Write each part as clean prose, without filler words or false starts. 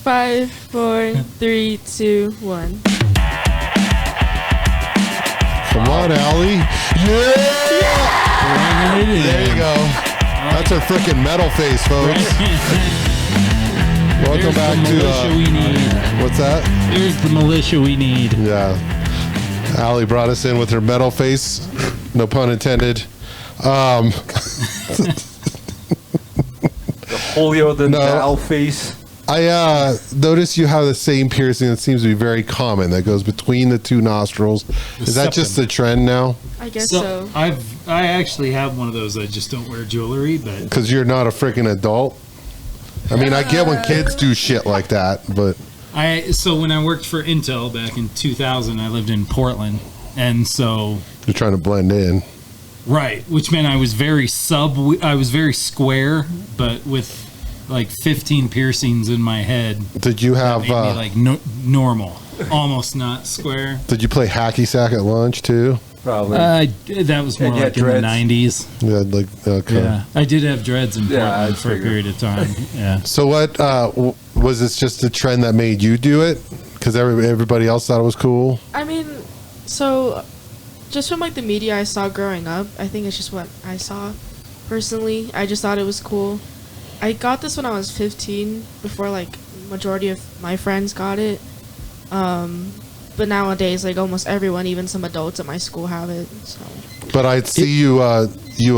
5, 4, 3, 2, 1. Come on, Allie. Yeah! There you go. That's her freaking metal face, folks. Welcome back to we need. What's that? Here's the militia we need. Yeah. Allie brought us in with her metal face. No pun intended. The holier than thou face. I noticed you have the same piercing that seems to be very common that goes between the two nostrils. Is that just the trend now? I guess so. I actually have one of those. I just don't wear jewelry, but Because you're not a freaking adult? I mean, I get when kids do shit like that, but... So when I worked for Intel back in 2000, I lived in Portland, and so... You're trying to blend in. Right, which meant I was very square, but with like 15 piercings in my head. Did you have... Made me like normal, almost not square. Did you play hacky sack at lunch, too? Probably. That was more And you like had in the dreads? 90s. Yeah, like, okay. Yeah, I did have dreads in Portland for a figured. period of time. Yeah. So what, was this just a trend that made you do it? Because everybody else thought it was cool? I mean, so just from like the media I saw growing up, I think it's just what I saw personally. I just thought it was cool. I got this when I was 15, before like majority of my friends got it. But nowadays, like almost everyone, even some adults at my school, have it. So. But I see you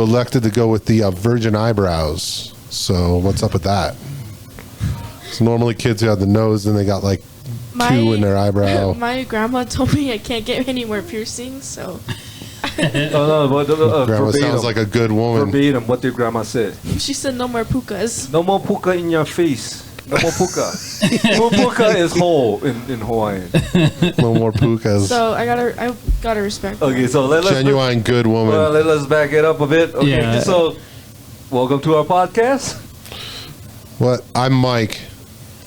elected to go with the virgin eyebrows. So what's up with that? So normally kids who have the nose, and they got like two in their eyebrow. My grandma told me I can't get any more piercings, so. Grandma verbatim. sounds like a good woman. Verbatim, what did grandma say? She said no more pukas. No more puka in your face. No more puka. No puka is whole in Hawaiian. No more pukas. So I gotta respect. Okay, her. so let's Genuine good woman. Well, let's back it up a bit. Okay, Yeah. so welcome to our podcast. What? I'm Mike.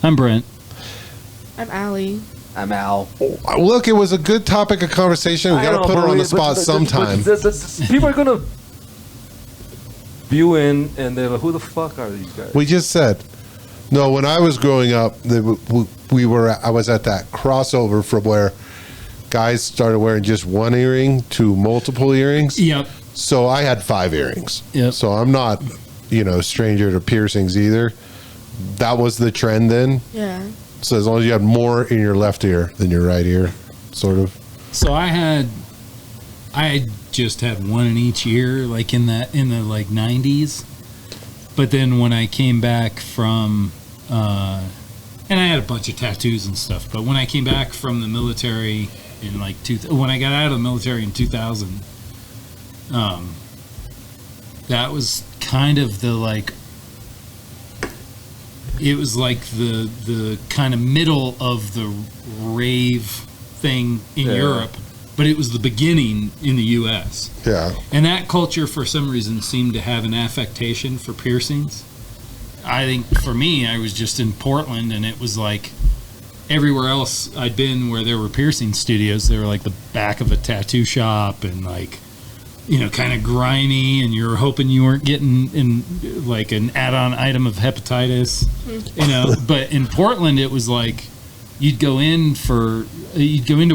I'm Brent. I'm Allie. I'm Al. Look, it was a good topic of conversation. We got to put her on the spot sometime. People are gonna view in, and they're like, "Who the fuck are these guys?" We just said. No, when I was growing up, I was at that crossover from where guys started wearing just one earring to multiple earrings. Yep. So I had 5 earrings. Yep. So I'm not, stranger to piercings either. That was the trend then. Yeah. So as long as you had more in your left ear than your right ear, sort of. So I just had one in each ear, like in the like 90s. But then when I came back from, and I had a bunch of tattoos and stuff. But when I came back from the military in like when I got out of the military in 2000, that was kind of the like. It was like the kind of middle of the rave thing in Europe, but it was the beginning in the U.S. Yeah. And that culture, for some reason, seemed to have an affectation for piercings. I think for me, I was just in Portland, and it was like everywhere else I'd been where there were piercing studios, they were like the back of a tattoo shop and like, kind of grimy, and you're hoping you weren't getting in like an add-on item of hepatitis, But in Portland, it was like you'd go into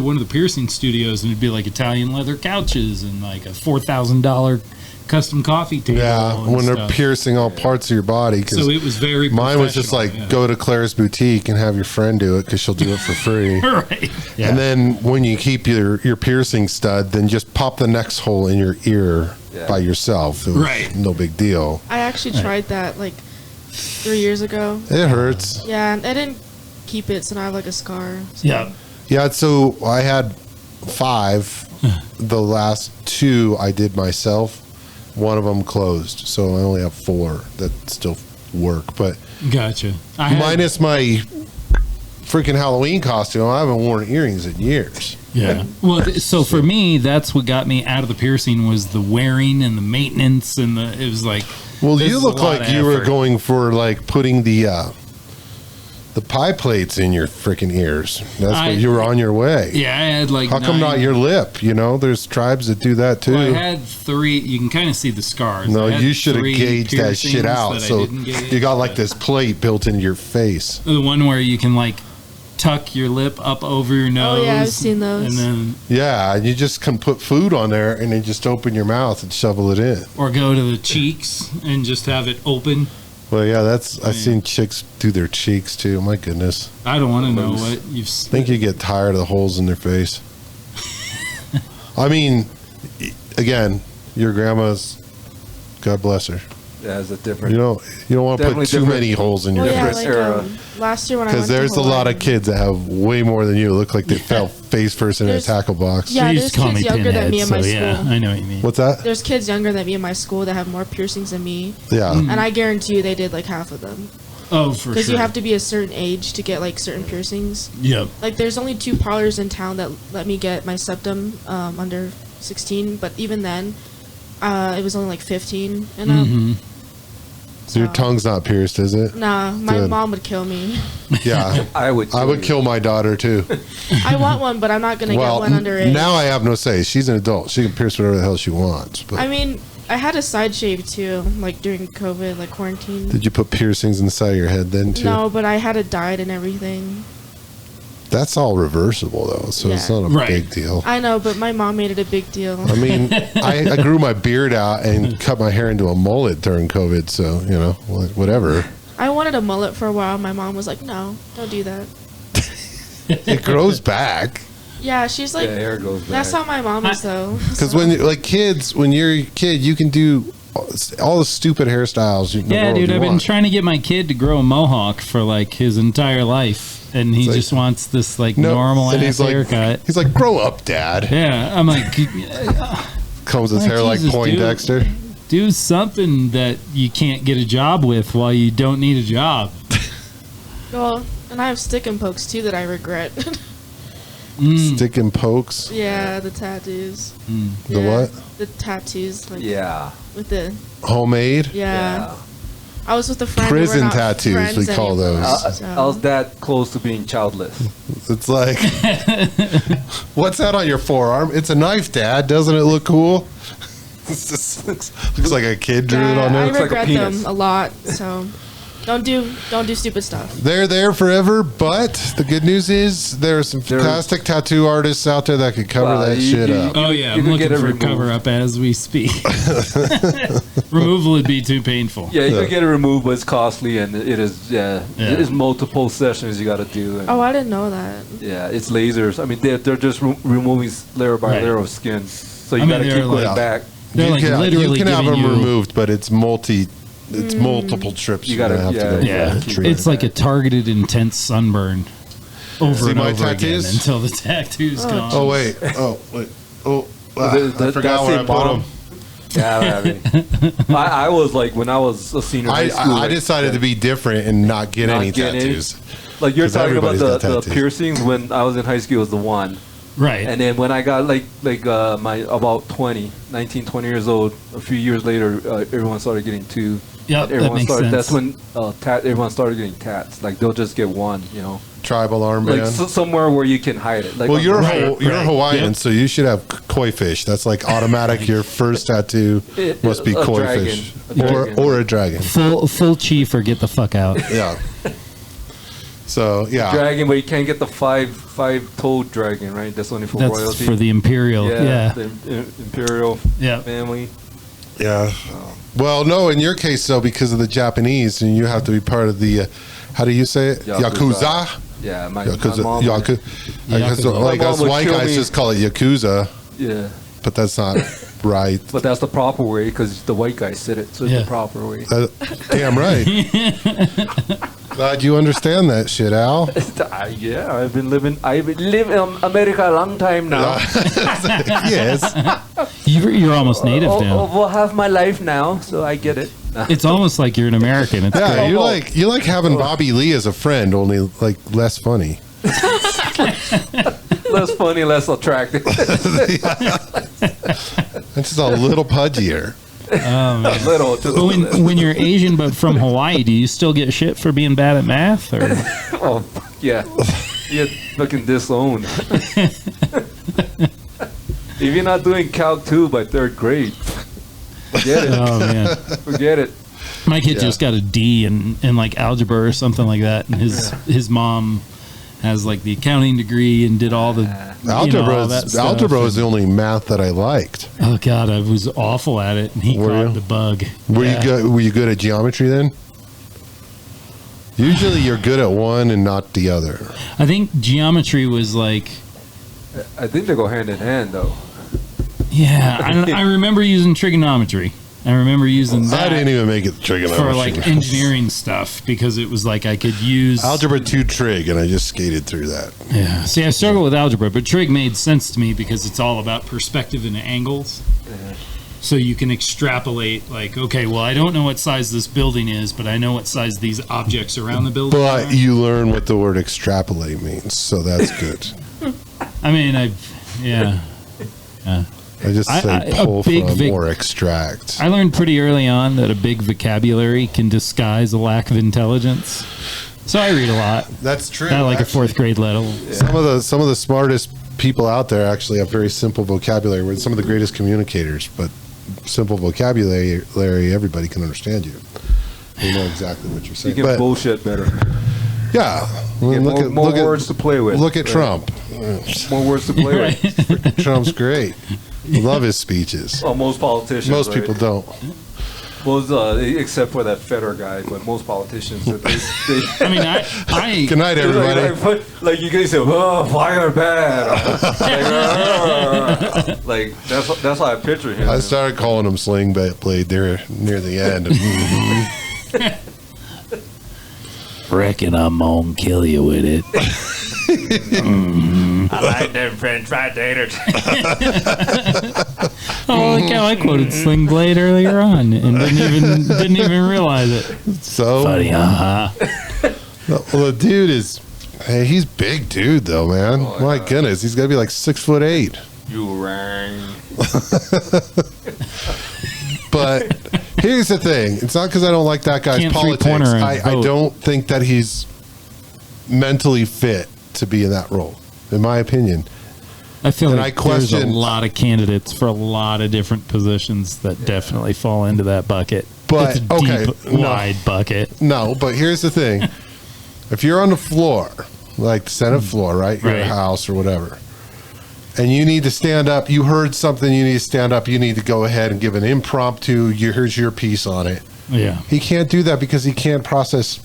one of the piercing studios, and it'd be like Italian leather couches and like a $4,000 custom coffee table. Yeah, when they're piercing all parts of your body. So it was very mine was just like, go to Claire's Boutique and have your friend do it because she'll do it for free. Right. Yeah. And then when you keep your piercing stud, then just pop the next hole in your ear by yourself. It was no big deal. I actually tried that like 3 years ago. It hurts. Yeah, and I didn't keep it, so now I have like a scar. So. Yeah. Yeah, so I had 5. The last 2 I did myself. One of them closed, so I only have 4 that still work. But gotcha. Minus my freaking Halloween costume, I haven't worn earrings in years. Yeah. Well, so for me, that's what got me out of the piercing was the wearing and the maintenance, and it was like. Well, you look like you were going for like putting the The pie plate's in your freaking ears. That's what you were on your way. Yeah, I had like. How come not your lip? You know, there's tribes that do that too. Well, I had 3. You can kind of see the scars. No, I had you should have 3 gauged that shit out. that I So didn't gauge, you got like this plate built into your face. The one where you can like tuck your lip up over your nose. Oh yeah, I've seen those. And then, Yeah, and you just can put food on there and then just open your mouth and shovel it in. or go to the cheeks and just have it open. Well, yeah, I've seen chicks do their cheeks too. My goodness. I don't want to know what you've. I think you get tired of the holes in their face. I mean, again, your grandma's, God bless her. Yeah, it's a different. You don't want to put Definitely too different. many holes in your Well, yeah, face. like era. last year when I went Because there's to a lot Hawaii, of kids that have way more than you. Look like they fell face first in a There's- tackle box. Yeah, They there's used to call kids me younger than me in my Pinhead, so school. yeah, I know what you mean. What's that? There's kids younger than me in my school that have more piercings than me, Yeah. and I guarantee you they did like half of them. Oh, for Because sure. you have to be a certain age to get like certain piercings. Yep. Like there's only 2 parlors in town that let me get my septum under 16, but even then, it was only like 15 and up. Mm-hmm. So your tongue's not pierced, is it? Nah, my Good. mom would kill me. Yeah. I would kill my daughter too. I want one, but I'm not gonna Well, get one underage. now I have no say. She's an adult. She can pierce whatever the hell she wants. But I mean, I had a side shave too, like during COVID, like quarantine. did you put piercings in the side of your head then too? No, but I had it dyed and everything. That's all reversible though, so it's Yeah. not a Right. big deal. I know, but my mom made it a big deal. I mean, I grew my beard out and cut my hair into a mullet during COVID, so you know, whatever. I wanted a mullet for a while. My mom was like, "No, don't do that." It grows back. Yeah, she's like, Yeah, hair goes back. that's how my mom is though. Because So- when you're a kid, you can do all the stupid hairstyles. In the Yeah, world dude, you I've been want. trying to get my kid to grow a mohawk for like his entire life, and he It's like- just wants this like No, normal and ass haircut. He's like, grow up, Dad. Yeah, I'm like, Combs his Like, hair like Jesus, dude. Poindexter. do something that you can't get a job with while you don't need a job. Well, and I have stick and pokes too that I regret. Mm. Stick and pokes. Yeah, the tattoos. The Yeah, what? The tattoos, like Yeah. with the Homemade. yeah. I was with a friend. Prison and we're not tattoos, friends we call anymore, those. so- I was that close to being childless. It's like, what's that on your forearm? It's a knife, Dad. Doesn't it look cool? It just looks like a kid drew it Yeah, on I there. Looks like a regret penis. them a lot. So don't do stupid stuff. They're there forever, but the good news is there are some fantastic tattoo artists out there that could cover Well, that you- shit you- up. Oh yeah, You I'm can looking get it for a removed. cover up as we speak. Removal would be too painful. Yeah, you can get it removed, but it's costly, and it is Yeah. it is multiple sessions you got to do. And Oh, I didn't know that. yeah, it's lasers. I mean, they're just removing layer by Right. layer of skin, so you I mean, got to they're keep going like- back. They're like literally you can have giving them you- removed, but it's multiple trips. You You're gotta- gonna have yeah, to go Yeah, for treatment. it's like a targeted intense sunburn over See and my over tattoos? again until the tattoo's gone. Oh wait! Oh wait! Oh, The- I the- forgot that where I same put bomb. them. Yeah, I was like when I was a senior in high school. I like, decided to be be and not get Not any get any. tattoos. like you're 'cause talking about everybody's got the tattoos. piercings. When I was in high school, it was the one. Right. And then when I got my about 19, 20 years old, a few years later, everyone started getting two. Yep, that Everyone makes started. sense. That's when everyone started getting tats. Like they'll just get one, you know, Tribal like armband. somewhere where you can hide it. Like Well, on you're the- you're Hawaiian, Yep. so you should have koi fish. That's like automatic. Your first tattoo must be A koi dragon. fish A dragon. or a dragon. Full chief or get the fuck out. Yeah. So yeah, dragon, but you can't get the five-toed dragon, right? That's only for That's royalty. for the imperial. Yeah. the imperial Yeah. family. yeah. Well, no, in your case though, because of the Japanese, and you have to be part of the. How do you say it? Yakuza. Yakuza. Yeah, my Yakuza. mom. Yakuza. Like My mom us would white kill guys me. just call it Yakuza, Yeah, but that's not right. but that's the proper way because the white guy said it, so it's Yeah. the proper way. Damn right. Glad you understand that shit, Al. Yeah, I've been living in America a long time now. Yes. You're almost native now. Over half my life now, so I get it. It's almost like you're an American. It's Yeah, great. you like having Bobby Lee as a friend, only like less funny. Less funny, less attractive. It's just a little pudgier. Oh man. Little. Just But when you're Asian but from Hawaii, do you still get shit for being bad at math? Or oh yeah, you get fucking disowned. If you're not doing Calc 2 by third grade, forget it. oh man, Forget it. my kid just got a D in like algebra or something like that, and his mom has like the accounting degree and did all the Algebra algebra is the only math that I liked. Oh god, I was awful at it, and he Were caught you? the bug. Were Yeah. you good? Were you good at geometry then? Usually, you're good at one and not the other. I think geometry was like, I think they go hand in hand though. yeah. I remember using trigonometry. I remember using that I didn't even make it trigonometry. for like engineering stuff because it was like I could use Algebra 2 trig, and I just skated through that. Yeah. See, I struggle with algebra, but trig made sense to me because it's all about perspective and angles. So you can extrapolate, like, okay, well, I don't know what size this building is, but I know what size these objects around the building are. But you learn what the word extrapolate means, so that's good. I mean, yeah. I just I- say a pull big from vic- or extract. I learned pretty early on that a big vocabulary can disguise a lack of intelligence. So I read a lot. That's true. Not like a fourth grade level. Some of the smartest people out there actually have very simple vocabulary. We're some of the greatest communicators, but simple vocabulary, everybody can understand you. You know exactly what you're You saying. can But, bullshit better. yeah, I You mean, get more words to play with. Look at Right. Trump. More words to play with. Trump's great. Love his speeches. Well, most politicians. Most right? people don't. Most, except for that Federer guy, but most politicians, they I mean, I Good night, everybody. like you guys say, oh, fire bad. Like that's how I picture him. I started calling him slingblade there near the end. reckon I'm gonna kill you with it. I like them French fried taters. Oh, look how I quoted slingblade earlier on and didn't even realize it. So, Funny, well, the dude is, hey, he's big dude though, man. Oh, My yeah. goodness, he's got to be like 6'8". You rang. But here's the thing: it's not because I don't like that guy's Can't politics. three-pointer and I vote. don't think that he's mentally fit to be in that role, in my opinion. I feel And like I there's a question- lot of candidates for a lot of different positions that definitely fall into that bucket. But, it's a okay, deep, no. wide bucket. No, but here's the thing: if you're on the floor, like the Senate floor, right, your Right. house or whatever, and you need to stand up, you heard something, you need to stand up, you need to go ahead and give an impromptu. Here's your piece on it. Yeah. He can't do that because he can't process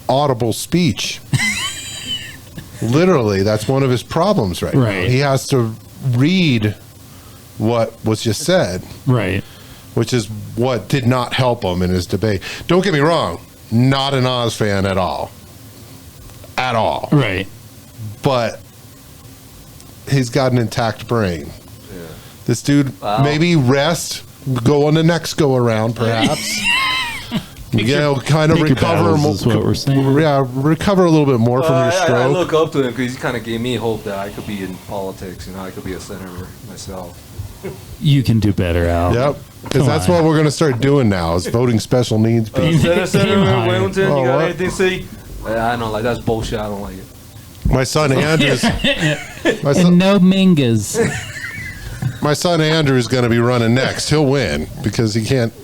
audible speech. Literally, that's one of his problems right now. Right. He has to read what was just said, Right. which is what did not help him in his debate. Don't get me wrong, not an Oz fan at all. At all. Right. But he's got an intact brain. Yeah. This dude, Wow. maybe rest, go on the next go around, perhaps. Kind of pick your recover battles is what we're saying. Yeah, recover a little bit more from your I stroke. look up to him because he kind of gave me hope that I could be in politics. You know, I could be a senator myself. You can do better, Al. Yep, because Come that's on. what we're going to start doing now is voting special needs people. Senator Higher. Wilmington, Oh, you got what? anything to say? I don't like that's bullshit. I don't like it. My son Andrew's And no mingas. my son Andrew is going to be running next. He'll win because he can't.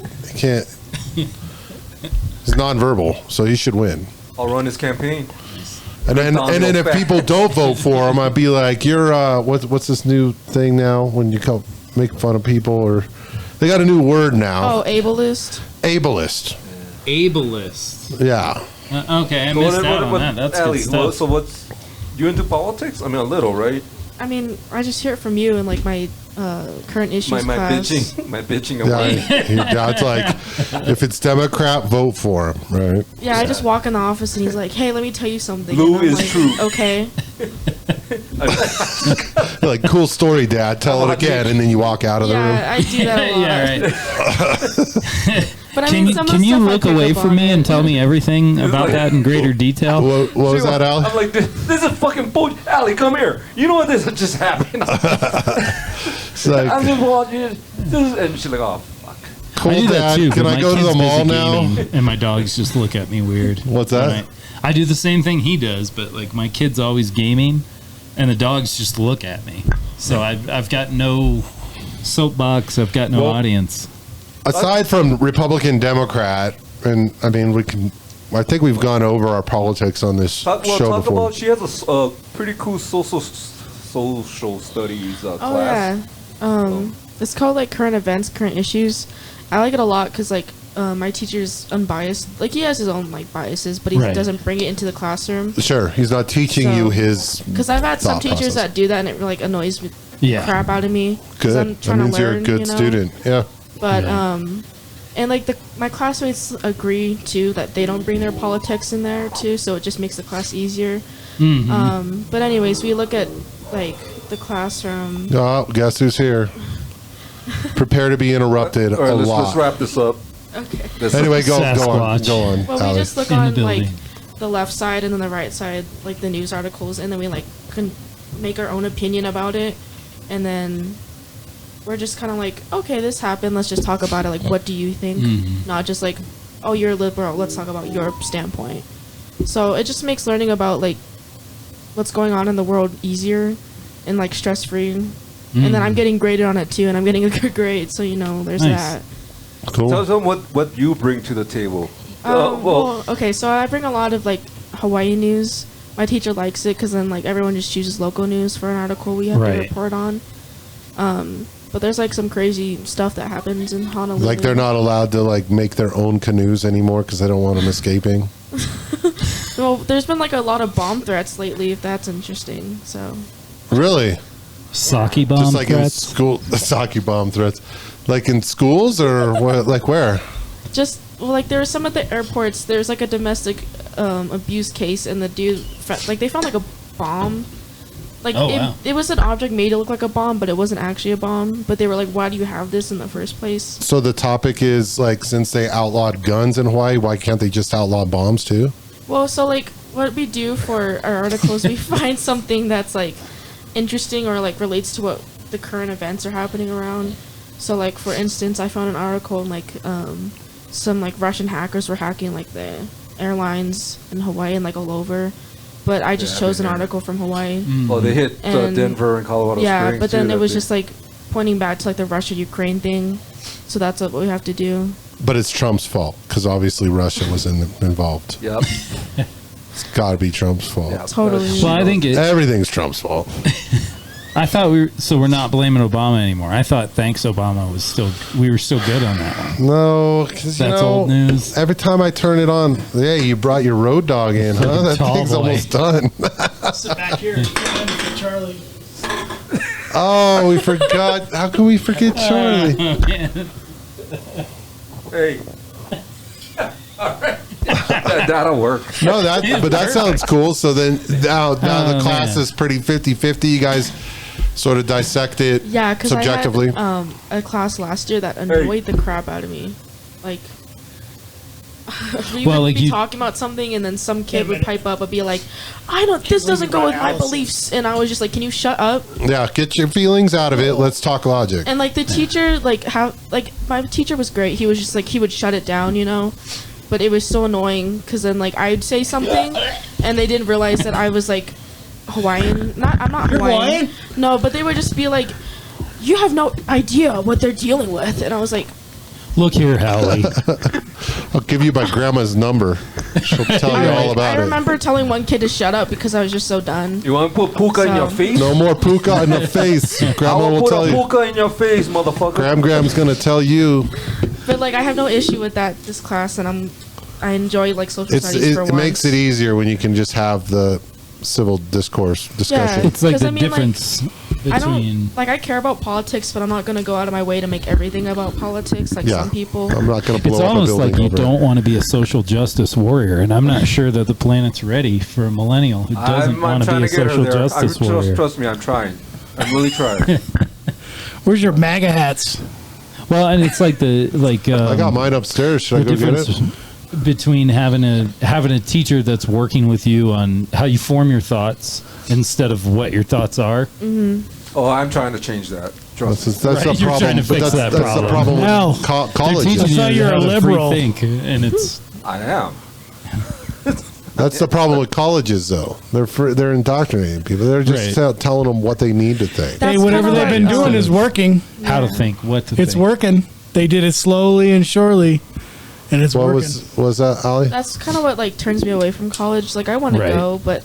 He's nonverbal, so he should win. I'll run his campaign. And then if back. people don't vote for him, I'd be like, "You're what's this new thing now? When you make fun of people, or they got a new word now, Oh, ableist. ableist." Ableist. Yeah, Okay, I missed out on that. That's Allie, good stuff. so what's you into politics? I mean, a little, right? I mean, I just hear it from you in like my current issues My class. bitching yeah. away. It's like if it's Democrat, vote for him, right? Yeah, I just walk in the office and he's like, "Hey, let me tell you something." Blue And I'm is like, true. Okay. Like, cool story, Dad. Tell it again, and then you walk out of the room. Yeah, I do that a lot. Yeah, right. But I Can mean, you, some of can the you stuff I look pick away up from on me it. and tell me everything about that in greater detail? What was that, Al? I'm like, this is fucking bullshit. Allie, come here. You know what this just happened? It's like, I'm just watching this, and she's like, oh fuck. Cool, I do that Dad. too. Can but I my go to kid's the mall busy now? gaming, and my dogs just look at me weird. What's that? I do the same thing he does, but like my kid's always gaming, and the dogs just look at me. So I've got no soapbox. I've got no audience. Aside from Republican, Democrat, and I mean, I think we've gone over our politics on this show talk before. about. She has a pretty cool social studies Oh class. yeah. It's called like current events, current issues. I like it a lot because like my teacher's unbiased. Like he has his own like biases, but he Right. doesn't bring it into the classroom. Sure, he's not teaching you his. Because I've had some thought teachers process. that do that, and it like annoys the Yeah. crap out of me. 'Cause Good. I'm That trying means to learn, you're a good you know? student. Yeah. But Yeah. and like my classmates agree too that they don't bring their politics in there too, so it just makes the class easier. Mm-hmm. But anyways, we look at like the classroom. Oh, guess who's here? Prepare to be interrupted All right, a let's lot. wrap this up. Okay. Anyway, go on. Sasquatch. Go on. Well, we Alex. just look In the on like building. the left side and then the right side, like the news articles, and then we like can make our own opinion about it, and then we're just kind of like, okay, this happened. Let's just talk about it. Like, what do you think? Not just like, oh, you're a liberal. Let's talk about your standpoint. So it just makes learning about like what's going on in the world easier and like stress free. And then I'm getting graded on it too, and I'm getting a good grade. So there's Nice. that. Cool. Tell them what you bring to the table. Well, okay, so I bring a lot of like Hawaii news. My teacher likes it because then like everyone just chooses local news for an article we have to Right. report on. But there's like some crazy stuff that happens in Honolulu. Like they're not allowed to like make their own canoes anymore because they don't want them escaping. Well, there's been like a lot of bomb threats lately. If that's interesting, so Really? Sake bomb Just like threats. in school, sake bomb threats. Like in schools or what? Like where? just well, like there were some at the airports. There's like a domestic abuse case, and the dude like they found like a bomb. Like Oh, wow. it was an object made to look like a bomb, but it wasn't actually a bomb. But they were like, "Why do you have this in the first place?" So the topic is like, since they outlawed guns in Hawaii, why can't they just outlaw bombs too? Well, so like what we do for our articles, we find something that's like interesting or like relates to what the current events are happening around. So like for instance, I found an article and like some like Russian hackers were hacking like the airlines in Hawaii and like all over. But I just Yeah, chose an yeah. article from Hawaii. Oh, they hit And- Denver and Colorado Yeah, Springs. but then too, it that was they- just like pointing back to like the Russia-Ukraine thing. So that's what we have to do. But it's Trump's fault because obviously Russia was involved. Yep. It's got to be Trump's fault. Yep. Totally. Well, I think Everything's Trump's fault. I thought we're not blaming Obama anymore. I thought thanks Obama we were still good on that one. No, because That's old news. Every time I turn it on, hey, you brought your road dog in, huh? That Tall thing's boy. almost done. Sit back here. For Charlie. Oh, we forgot. How can we forget Charlie? Hey. That'll work. No, but that sounds cool. So then now the Oh, class man. is pretty 50-50. You guys sort of dissect it Yeah, because subjectively. I had a class last year that annoyed the crap out of me. Like, we Well, would like be you- talking about something, and then some kid Hey, would man. pipe up and be like, "I don't. This doesn't go with my Allison. beliefs." And I was just like, "Can you shut up?" Yeah, get your feelings out of it. Let's talk logic. And like the teacher, like my teacher was great. He was just like he would shut it down, But it was so annoying because then like I'd say something, and they didn't realize that I was like Hawaiian. I'm not You're Hawaiian. Hawaiian? No, but they would just be like, "You have no idea what they're dealing with," and I was like, Look here, Howie. I'll give you my grandma's number. She'll tell you all I about it. remember telling one kid to shut up because I was just so done. You want to put puka in your So- face? No more puka in the face. I Grandma will will put tell a you. puka in your face, motherfucker. Gram's gonna tell you. But like I have no issue with this class, and I enjoy like social studies for It once. makes it easier when you can just have the civil discourse discussion. It's like 'Cause the I mean, like, difference I don't between. like. I care about politics, but I'm not gonna go out of my way to make everything about politics, like Yeah. some people. I'm not gonna blow It's up a almost building like you over it. don't want to be a social justice warrior, and I'm not sure that the planet's ready for a millennial who doesn't I'm want to trying be a to get her social there. justice warrior. Trust me, I'm trying. I'm really trying. Where's your MAGA hats? Well, and it's like I got mine upstairs. Should I the go get difference it? between having a teacher that's working with you on how you form your thoughts instead of what your thoughts are. Oh, I'm trying to change that. Trust me. That's Right, the you're problem. trying to but fix that that's the problem. problem with Hell, They're colleges. teaching thought you you're how a to liberal. free think, and it's I am. That's the problem with colleges, though. They're indoctrinating people. They're just telling them what they need to think. That's Hey, whatever kinda they've like, been doing is working. how to think, what to It's think. working. They did it slowly and surely, and it's What working. was that, Ali? That's kind of what like turns me away from college. Like I want to Right. go, but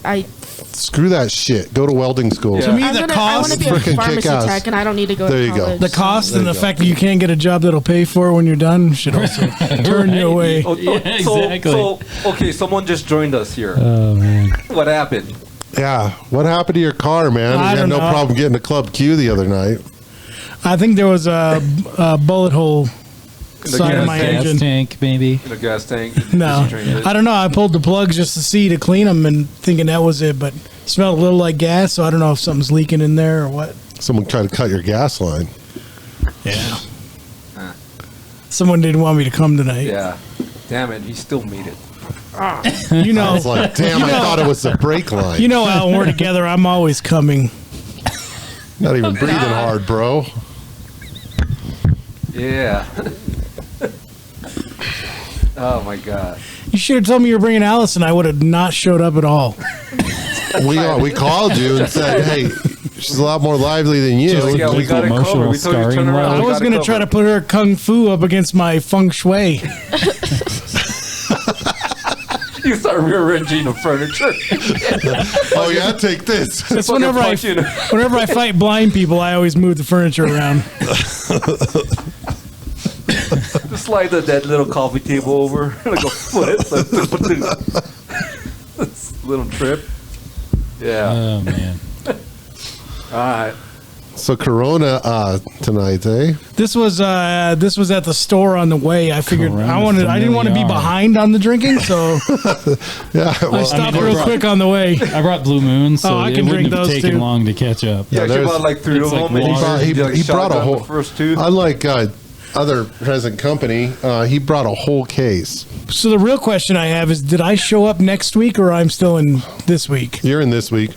Screw that shit. Go to welding school. Yeah. To me, I the want cost, to be a Frickin' pharmacy kick-ass. tech, and I don't need to go There to you go. college. the cost, There and you the go. fact that you can't get a job that'll pay for it when you're done should also turn you away. Yeah, exactly. So, okay, someone just joined us here. Oh man. What happened? Yeah. What happened to your car, man? I You had don't no know. problem getting to Club Q the other night. I think there was a bullet hole side of my Gas engine. tank, maybe. In a gas tank? No, Did you drain it? I don't know. I pulled the plug just to see to clean them and thinking that was it, but it smelled a little like gas, so I don't know if something's leaking in there or what. Someone tried to cut your gas line. Yeah. Someone didn't want me to come tonight. Yeah. Damn it, he still made it. You I know, was like, damn, I thought it was the brake line. you know, Al, when we're together, I'm always coming. Not even breathing hard, bro. Yeah. Oh my god. You should have told me you were bringing Allison. I would have not showed up at all. We called you and said, hey, she's a lot more lively than you. Just Yeah, we Big got it emotional covered. We told you to turn scarring around. level. I we was got it going to try to covered. put her kung fu up against my feng shui. You start rearranging the furniture. Oh, yeah, take this. That's Fucking whenever punch you in the- whenever I fight blind people, I always move the furniture around. Just slide that little coffee table over like a foot. Little trip. Yeah. Oh man. All right. So Corona tonight, eh? This was at the store on the way. I figured Corona I didn't want to be familiar. behind on the drinking, so Yeah. I Well, stopped mean, real right. quick on the way. I brought Blue Moon, so I it can drink wouldn't have those taken too. long to catch up. Yeah, there's- she bought like three it's of like them. And water. he like brought a shotgun whole. the first two. Unlike other present company, he brought a whole case. So the real question I have is, did I show up next week or I'm still in this week? You're in this week.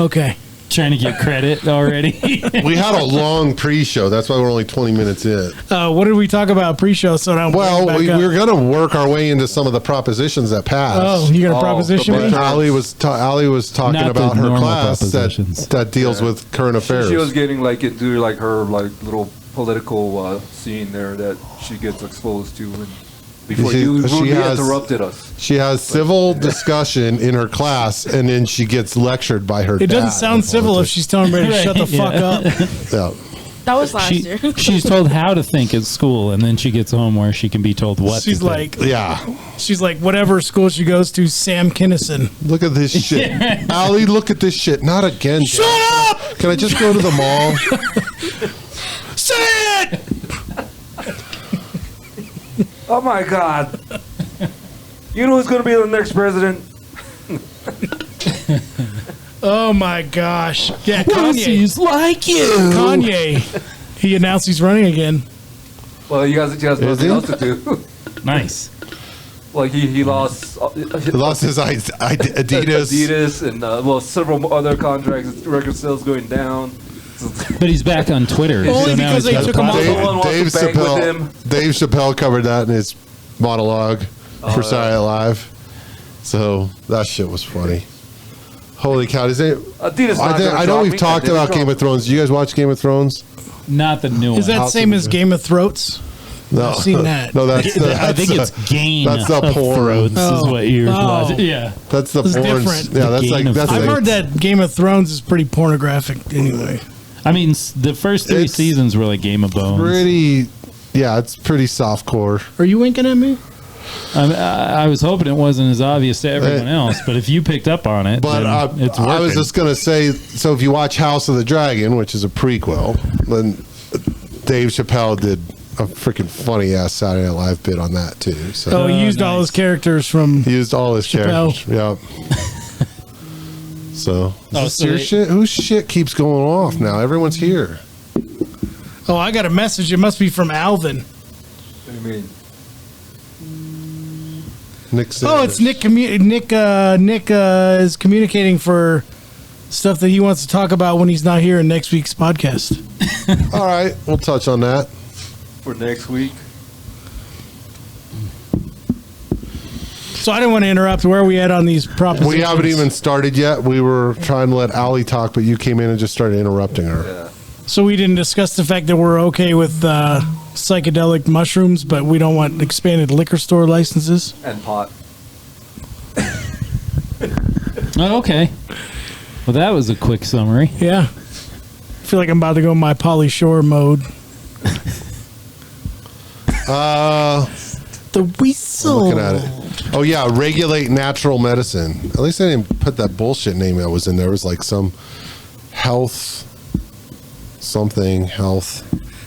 Okay. Trying to get credit already. We had a long pre-show. That's why we're only 20 minutes in. What did we talk about pre-show? So now Well, back we up. were going to work our way into some of the propositions that passed. Oh, you're gonna Oh, proposition but me? Ali was talking Not the about her normal class propositions. that deals with current affairs. She was getting like into like her like little political scene there that she gets exposed to, and before She- you she rudely has- interrupted us. She has civil discussion in her class, and then she gets lectured by her It doesn't dad sound on civil if politics. she's telling me to shut the Right, fuck yeah. up. Yeah. That was last year. She's told how to think at school, and then she gets home where she can be told what. She's to think. like, Yeah. whatever school she goes to, Sam Kinison. Look at this shit. Ali, look at this shit. Not again. Shut up! Can I just go to the mall? Say it! Oh my God! You know who's gonna be the next president? Oh my gosh. Yeah, Kanye. like you. Kanye. He announced he's running again. Well, you guys Is nothing he? else to do. Nice. Like he lost. He lost his Adidas. Adidas and well, several other contracts. Record sales going down. But he's back on Twitter. Only now because he's they got took him off. platform. Someone wants Dave to bank with him. Chappelle covered that in his monologue for Saturday Night Live. So that shit was funny. Holy cow! Is it? Adidas. I know we've talked about Game of Thrones. Do you guys watch Game of Thrones? Not the new one. Is that House same of as the- Game of Throats? No, I've seen that. No, that's I think it's Game. That's the of porn. Throats is Oh. what you're Oh. watching. Yeah. That's the It's porn. different. Yeah, that's The like Game of that's I've like, heard that Game of Thrones is pretty pornographic anyway. I mean, the first three It's seasons were like Game of Bones. pretty. Yeah, it's pretty soft core. Are you winking at me? I was hoping it wasn't as obvious to everyone else, but if you picked up on it, But then it's working. I was just gonna say, so if you watch House of the Dragon, which is a prequel, then Dave Chappelle did a freaking funny ass Saturday Night Live bit on that too. So Oh, he used all nice. his characters from. he used all his Chappelle. characters. Yeah. So, is Oh, this so your they- shit? Whose shit keeps going off now? Everyone's here. Oh, I got a message. It must be from Alvin. I mean, Nick. Oh, it's Nick. Nick is communicating for stuff that he wants to talk about when he's not here in next week's podcast. All right, we'll touch on that. For next week. So I didn't want to interrupt. Where are we at on these propositions? We haven't even started yet. We were trying to let Allie talk, but you came in and just started interrupting her. Yeah. So we didn't discuss the fact that we're okay with psychedelic mushrooms, but we don't want expanded liquor store licenses. And pot. Oh, okay. Well, that was a quick summary. Yeah. I feel like I'm about to go my Pauly Shore mode. The whistle. Looking at it. Oh yeah, regulate natural medicine. At least I didn't put that bullshit name that was in there. It was like some health.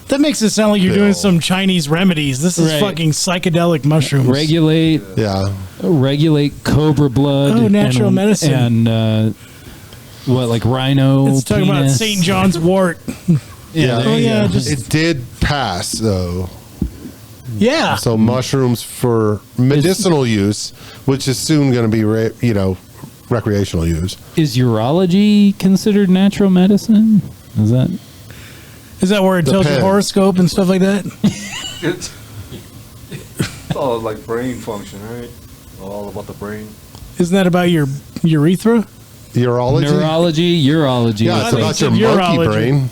That makes it sound like you're doing some Chinese remedies. This is Right. fucking psychedelic mushrooms. Regulate cobra blood. Oh, natural medicine. And like rhino. It's talking about penis. St. John's wort. Yeah. Oh, yeah. Just, It did pass though. yeah. So mushrooms for medicinal use, which is soon going to be recreational use. Is urology considered natural medicine? Is that where it tells your Depends. horoscope and stuff like that? It's all like brain function, right? All about the brain. Isn't that about your urethra? Urology? Urology. Yeah, I it's think about it's your urology. monkey brain.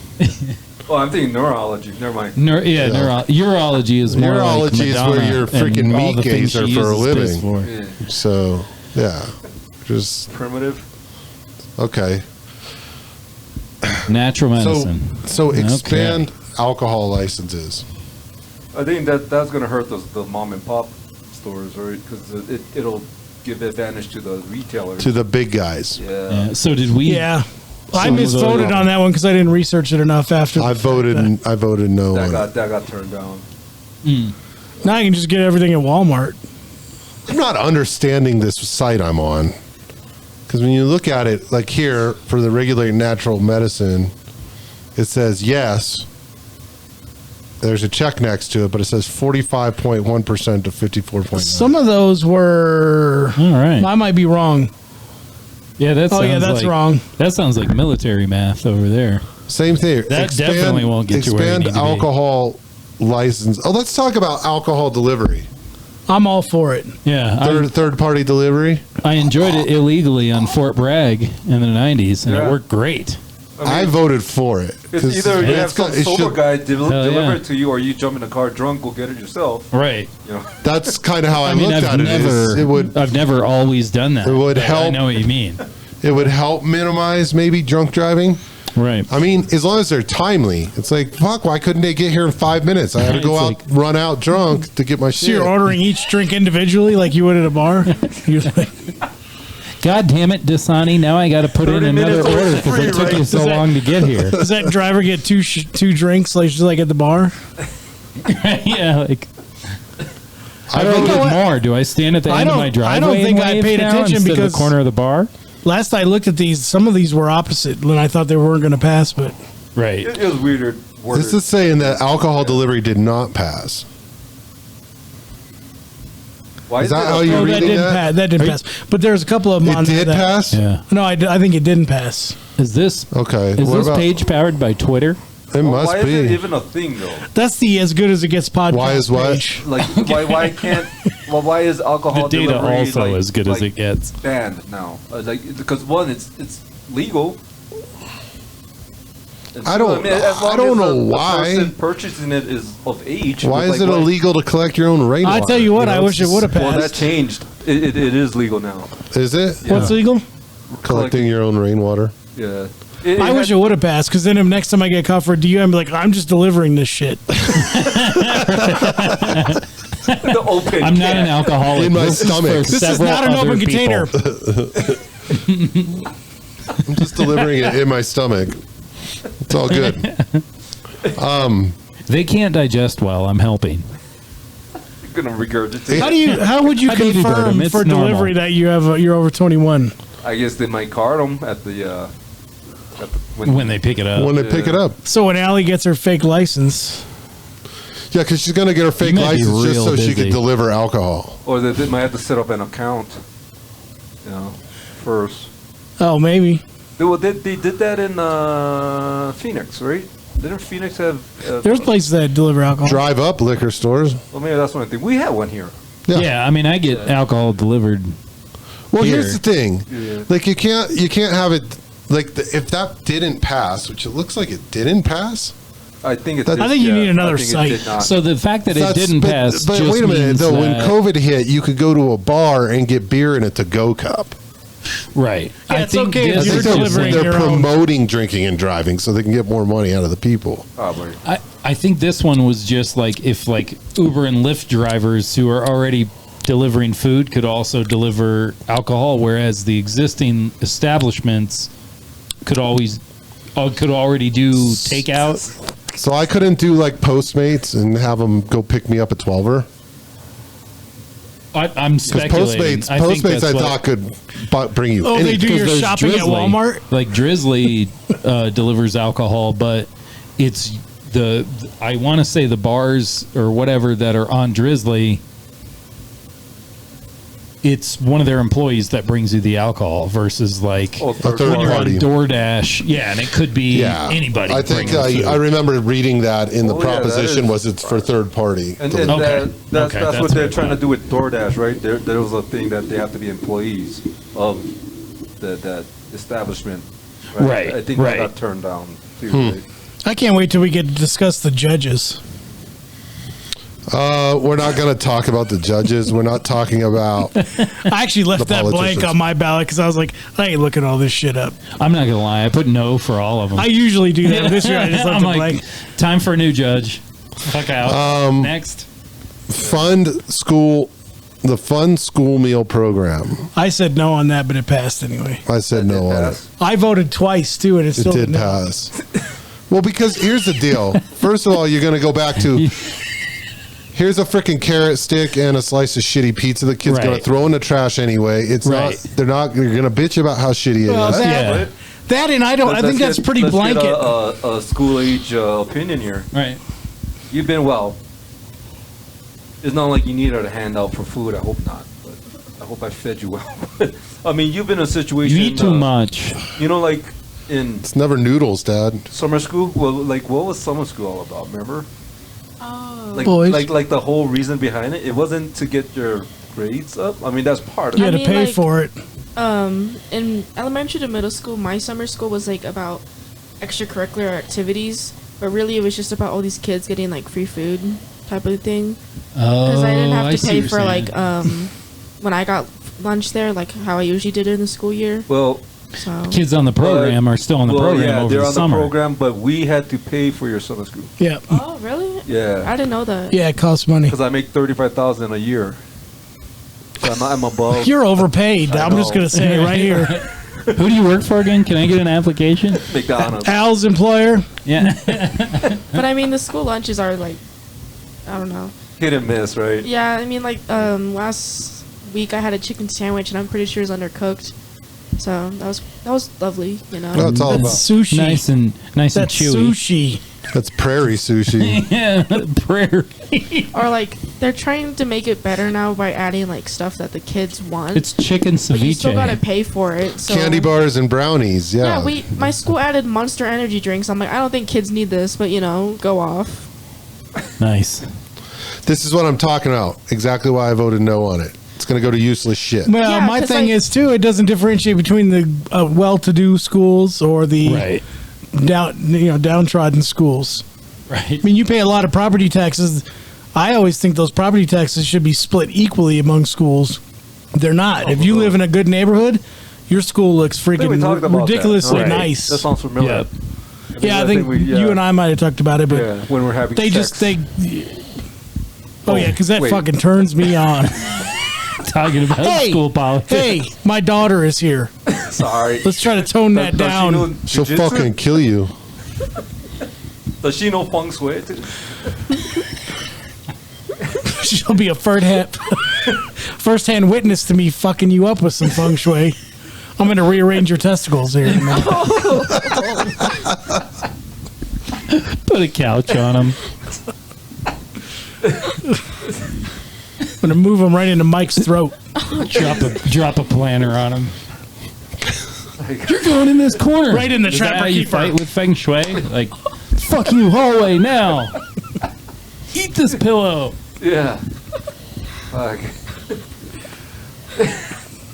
Oh, I'm thinking neurology. Never mind. Urology is more like Urology is Madonna where your and freaking all meat the things gazer she for a uses living. piss for. Yeah. So, yeah. Just, Primitive. okay. Natural medicine. So expand alcohol licenses. I think that's going to hurt the mom and pop stores, right? Because it'll give advantage to the retailers. To the big guys. Yeah. Yeah. So did we? Yeah. I Some of misvoted the- on that one because I didn't research it enough after. I voted no on it. That got turned down. Now I can just get everything at Walmart. I'm not understanding this site I'm on. Because when you look at it, like here, for the regulated natural medicine, it says yes. There's a check next to it, but it says 45.1% to 54.9%. Some of those were. All right. I might be wrong. Yeah, that Oh, sounds yeah, that's like, wrong. That sounds like military math over there. Same thing. That definitely won't get you where you expand need to be. alcohol license. Oh, let's talk about alcohol delivery. I'm all for it. Yeah, Third party delivery. I enjoyed it illegally on Fort Bragg in the 90s, and Yeah. it worked great. I voted for it. It's 'Cause either you have it's got- some it sober should- guy Hell deliver yeah. it to you, or you jump in the car drunk, go get it yourself. Right. You know. That's kind of how I, I mean, looked I've at it. is never, I've never always done that. It would but I help. know what you mean. It would help minimize maybe drunk driving. Right. I mean, as long as they're timely. It's like, fuck, why couldn't they get here in 5 minutes? I had to go It's out, run out drunk to get my So shit. you're ordering each drink individually like you would at a bar? You're like, God damn it, Dasani! Now I got to put in 30 another minutes order for because free, it took right? you so Is that- long to get here. does that driver get two drinks like just like at the bar? Yeah, like. How do I voted- get more? Do I stand at the I end of don't- my I driveway? don't think and I wave paid now attention instead of because- the corner of the bar. Last I looked at these, some of these were opposite, and I thought they weren't going to pass, but Right. It was weird. This is saying that alcohol delivery did not pass. Why Is that it how a- you oh, reading that didn't that? pass. That didn't Are you- pass. But there's a couple of them It on there did that- pass? Yeah. No, I think it didn't pass. Is this Okay. Is what this about, page powered by Twitter? It must why be. is it even a thing though? That's the as good as it gets podcast Why is what? page. Like why can't? Well, why is alcohol The data delivery also like, as good as like, it gets. banned now? Because one, it's legal. And I don't- as long I don't as know the why. person purchasing it is of age. Why like, is it illegal to collect your own rainwater? I tell you what, I wish it would have Well, that passed. changed. It is legal now. Is it? What's legal? Collecting your own rainwater? Yeah. I wish it would have passed because then if next time I get caught for a DUI, I'm like, I'm just delivering this shit. the open. I'm not an alcoholic. In my This is stomach. for This This is several not an other open people. container. I'm just delivering it in my stomach. It's all good. They can't digest well. I'm helping. gonna regurgitate. How would you I baby bird 'em. confirm It's for normal. delivery that you're over 21? I guess they might card them at the When they pick it up. When they pick it up. So when Allie gets her fake license, Yeah, because she's going to get her fake You might be license just real so she busy. could deliver alcohol. or they might have to set up an account. You know, first. oh maybe. They did that in Phoenix, right? Didn't Phoenix have? There's places that deliver alcohol. Drive up liquor stores. Well, maybe that's one thing. We had one here. Yeah, I mean, I get alcohol delivered. Well, Here. here's the thing. Yeah. Like you can't have it like if that didn't pass, which it looks like it didn't pass. I think it. I think you need another site. So the fact that it didn't pass, But just wait a minute means though. When that- COVID hit, you could go to a bar and get beer in a to-go cup. right? Yeah, I it's think okay if I this you're think is they're, delivering they're your own. promoting drinking and driving so they can get more money out of the people. Probably. I think this one was just like if like Uber and Lyft drivers who are already delivering food could also deliver alcohol, whereas the existing establishments could already do takeout. So I couldn't do like Postmates and have them go pick me up at 12er. I'm Because speculating. Postmates, think that's I what- thought could bring you. Oh, they do 'cause your there's shopping at Drizzly. Walmart? Like Drizzly delivers alcohol, but it's I want to say the bars or whatever that are on Drizzly. It's one of their employees that brings you the alcohol versus like Oh, third when you're party. on DoorDash. Yeah, and it could be anybody. I think bringing the food. I remember reading that in the Oh, yeah, that proposition is- was it's for third party. And Okay. that's Okay, what that's they're what I trying to thought. do with DoorDash, right? There was a thing that they have to be employees of that establishment. Right, I think right. that got turned down. Too, right? I can't wait till we get to discuss the judges. We're not going to talk about the judges. We're not talking about. I actually left The that blank politicians. on my ballot because I was like, I ain't looking all this shit up. I'm not gonna lie. I put no for all of them. I usually do that. This year I just left I'm it like, blank. time for a new judge. Fuck out. Next. The Fund School Meal Program. I said no on that, but it passed anyway. I said no on it. Pass. I voted twice too, and it It still did didn't. pass. Well, because here's the deal. First of all, you're going to go back to here's a freaking carrot stick and a slice of shitty pizza the kid's going Right. to throw in the trash anyway. It's Right. They're going to bitch about how shitty it Well, is. that, Yeah. that and I don't. I think that's pretty let's blanket. Get a school age opinion here. Right. You've been well. It's not like you needed a handout for food. I hope not. But I hope I fed you well. I mean, you've been in a situation. You eat too much. You know, like in It's never noodles, Dad. summer school. Well, like what was summer school all about? Remember? Oh. Like, Boys. like the whole reason behind it. It wasn't to get your grades up. I mean, that's part of You it. had to mean, pay like- for it. In elementary to middle school, my summer school was like about extracurricular activities, but really it was just about all these kids getting like free food type of thing. Because I didn't have to see pay what for you're like saying. when I got lunch there, like how I usually did it in the school year. Well, So Kids on the program are still on the program yeah, over they're the on summer. the program, but we had to pay for your summer school. Yeah, oh really? Yeah. I didn't know that. yeah, it costs money. Because I make $35,000 a year. So I'm above. You're overpaid. I I'm just know. gonna say it right here. Who do you work for again? Can I get an application? McDonald's. Al's employer. Yeah. But I mean, the school lunches are like, I don't know. Hit and miss, right? Yeah, I mean, like last week I had a chicken sandwich and I'm pretty sure it's undercooked. So that was lovely, you know. That's all That's about. sushi. nice and That's chewy. sushi. That's prairie sushi. Yeah, prayer. Or like they're trying to make it better now by adding like stuff that the kids want. It's chicken but you still gotta ceviche. pay for it. So Candy bars and brownies. Yeah. Yeah, my school added Monster Energy drinks. I'm like, I don't think kids need this, but you know, go off. Nice. This is what I'm talking about. Exactly why I voted no on it. It's going to go to useless shit. Well, Yeah, my 'cause, thing like- is too. It doesn't differentiate between the well-to-do schools or the Right. downtrodden schools. Right. I mean, you pay a lot of property taxes. I always think those property taxes should be split equally among schools. They're not. If you live in a good neighborhood, your school looks I think we freaking talked about ridiculously that. nice. That sounds familiar. Yep. Yeah, I think you and I might have talked about it, but Yeah, when we're having they sex. just they. Oh yeah, because that wait. fucking turns me on. Talking about Hey, school politics. Hey, my daughter is here. Sorry. Let's try to tone that Does she know down. She'll jujitsu? fucking kill you. Does she know feng shui? Too? She'll be a first-hand witness to me fucking you up with some feng shui. I'm going to rearrange your testicles here. in a minute. Put a couch on them. I'm going to move them right into Mike's throat. Drop a planter on them. You're going in this corner. Right in the Is that trapper how you keeper. fight with feng shui? Like Fuck you, hallway now. Eat this pillow. Yeah. Fuck.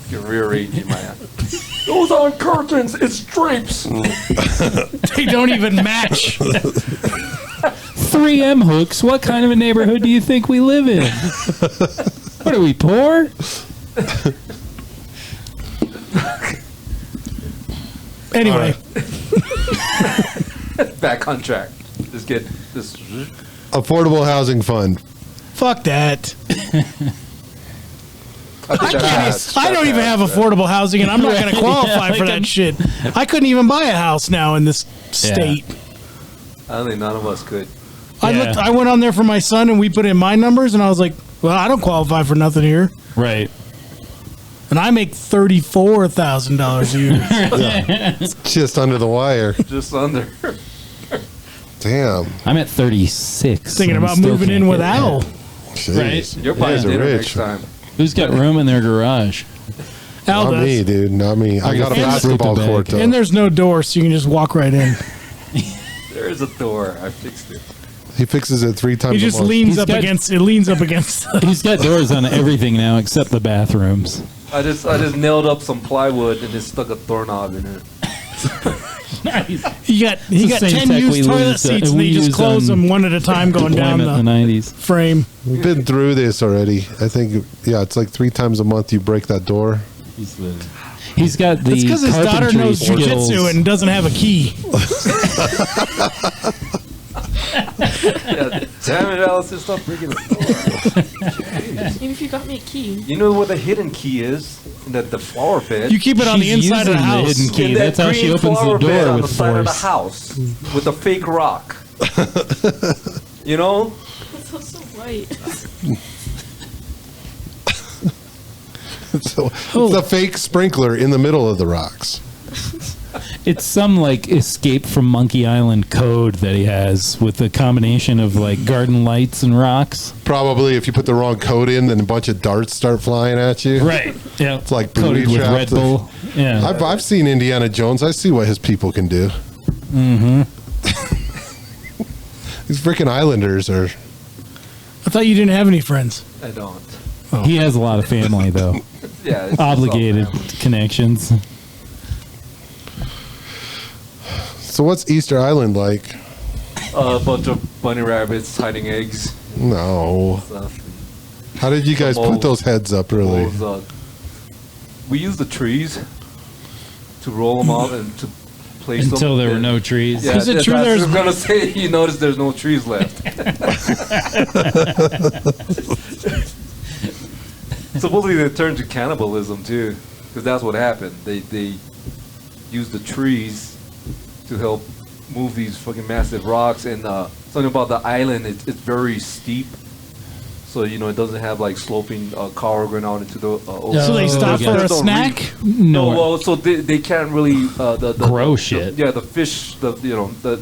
You're rearranging my hand. Those aren't curtains, it's drapes. They don't even match. 3M hooks. What kind of a neighborhood do you think we live in? What are we, poor? Anyway, Back on track. Just get this. Affordable housing fund. fuck that. I I don't even have affordable housing, and I'm not going to qualify Yeah, for that shit. I couldn't even buy a house now in this state. I don't think none of us could. Yeah. I went on there for my son, and we put in my numbers, and I was like, well, I don't qualify for nothing here. Right. And I make $34,000 a year. Just under the wire. Just under. Damn. I'm at 36. Thinking and about still moving can't in get with that. Al. Jeez. Right. You're You buying guys are dinner rich. next time. Who's got room in their garage? Al Not does. me, dude. Not me. I got a And- basketball Sleeping court, bag. though. And there's no door, so you can just walk right in. There is a door. I fixed it. He fixes it 3 times He just a month. leans He's up got- against. It leans up against. He's got doors on everything now except the bathrooms. I just nailed up some plywood and just stuck a doorknob in it. Nice. He got the 10 same tech used we toilet used, seats, and we he just used closed on them one at a time, going down Deployment in the the 90s. frame. We've been through this already. I think, yeah, it's like 3 times a month you break that door. He's got the It's because his daughter carpentry knows skills. jujitsu and doesn't have a key. Yeah, damn it, Allison, stop breaking the door. Even if you got me a key. You know what the hidden key is? The flower bed. You keep it on the She's inside of the using the house. hidden key. In that That's how she green opens the flower bed door on with the side of the force. house with a fake rock. You know? It's so white. So it's a fake sprinkler in the middle of the rocks. It's some like Escape from Monkey Island code that he has with a combination of like garden lights and rocks. Probably if you put the wrong code in, then a bunch of darts start flying at you. Right. Yeah. It's like coated booby with trapped. Red Bull. Yeah. I've seen Indiana Jones. I see what his people can do. Mm-hmm. These freaking islanders are. I thought you didn't have any friends. I don't. He has a lot of family though. Yeah. it's Obligated all family. connections. So what's Easter Island like? A bunch of bunny rabbits hiding eggs. No. Stuff. How did you guys put moles. those heads up? Really? Moles, we use the trees to roll them out and to place them. Until there were And- no trees. Yeah, Is it true I there's- was gonna say you notice there's no trees left. Supposedly they turned to cannibalism too, because that's what happened. They used the trees to help move these fucking massive rocks, and something about the island. It's very steep, so it doesn't have like sloping car going out into the ocean. So they stop okay. for a There's no snack? No, well, so they can't really the Grow the- shit. Yeah, the fish, the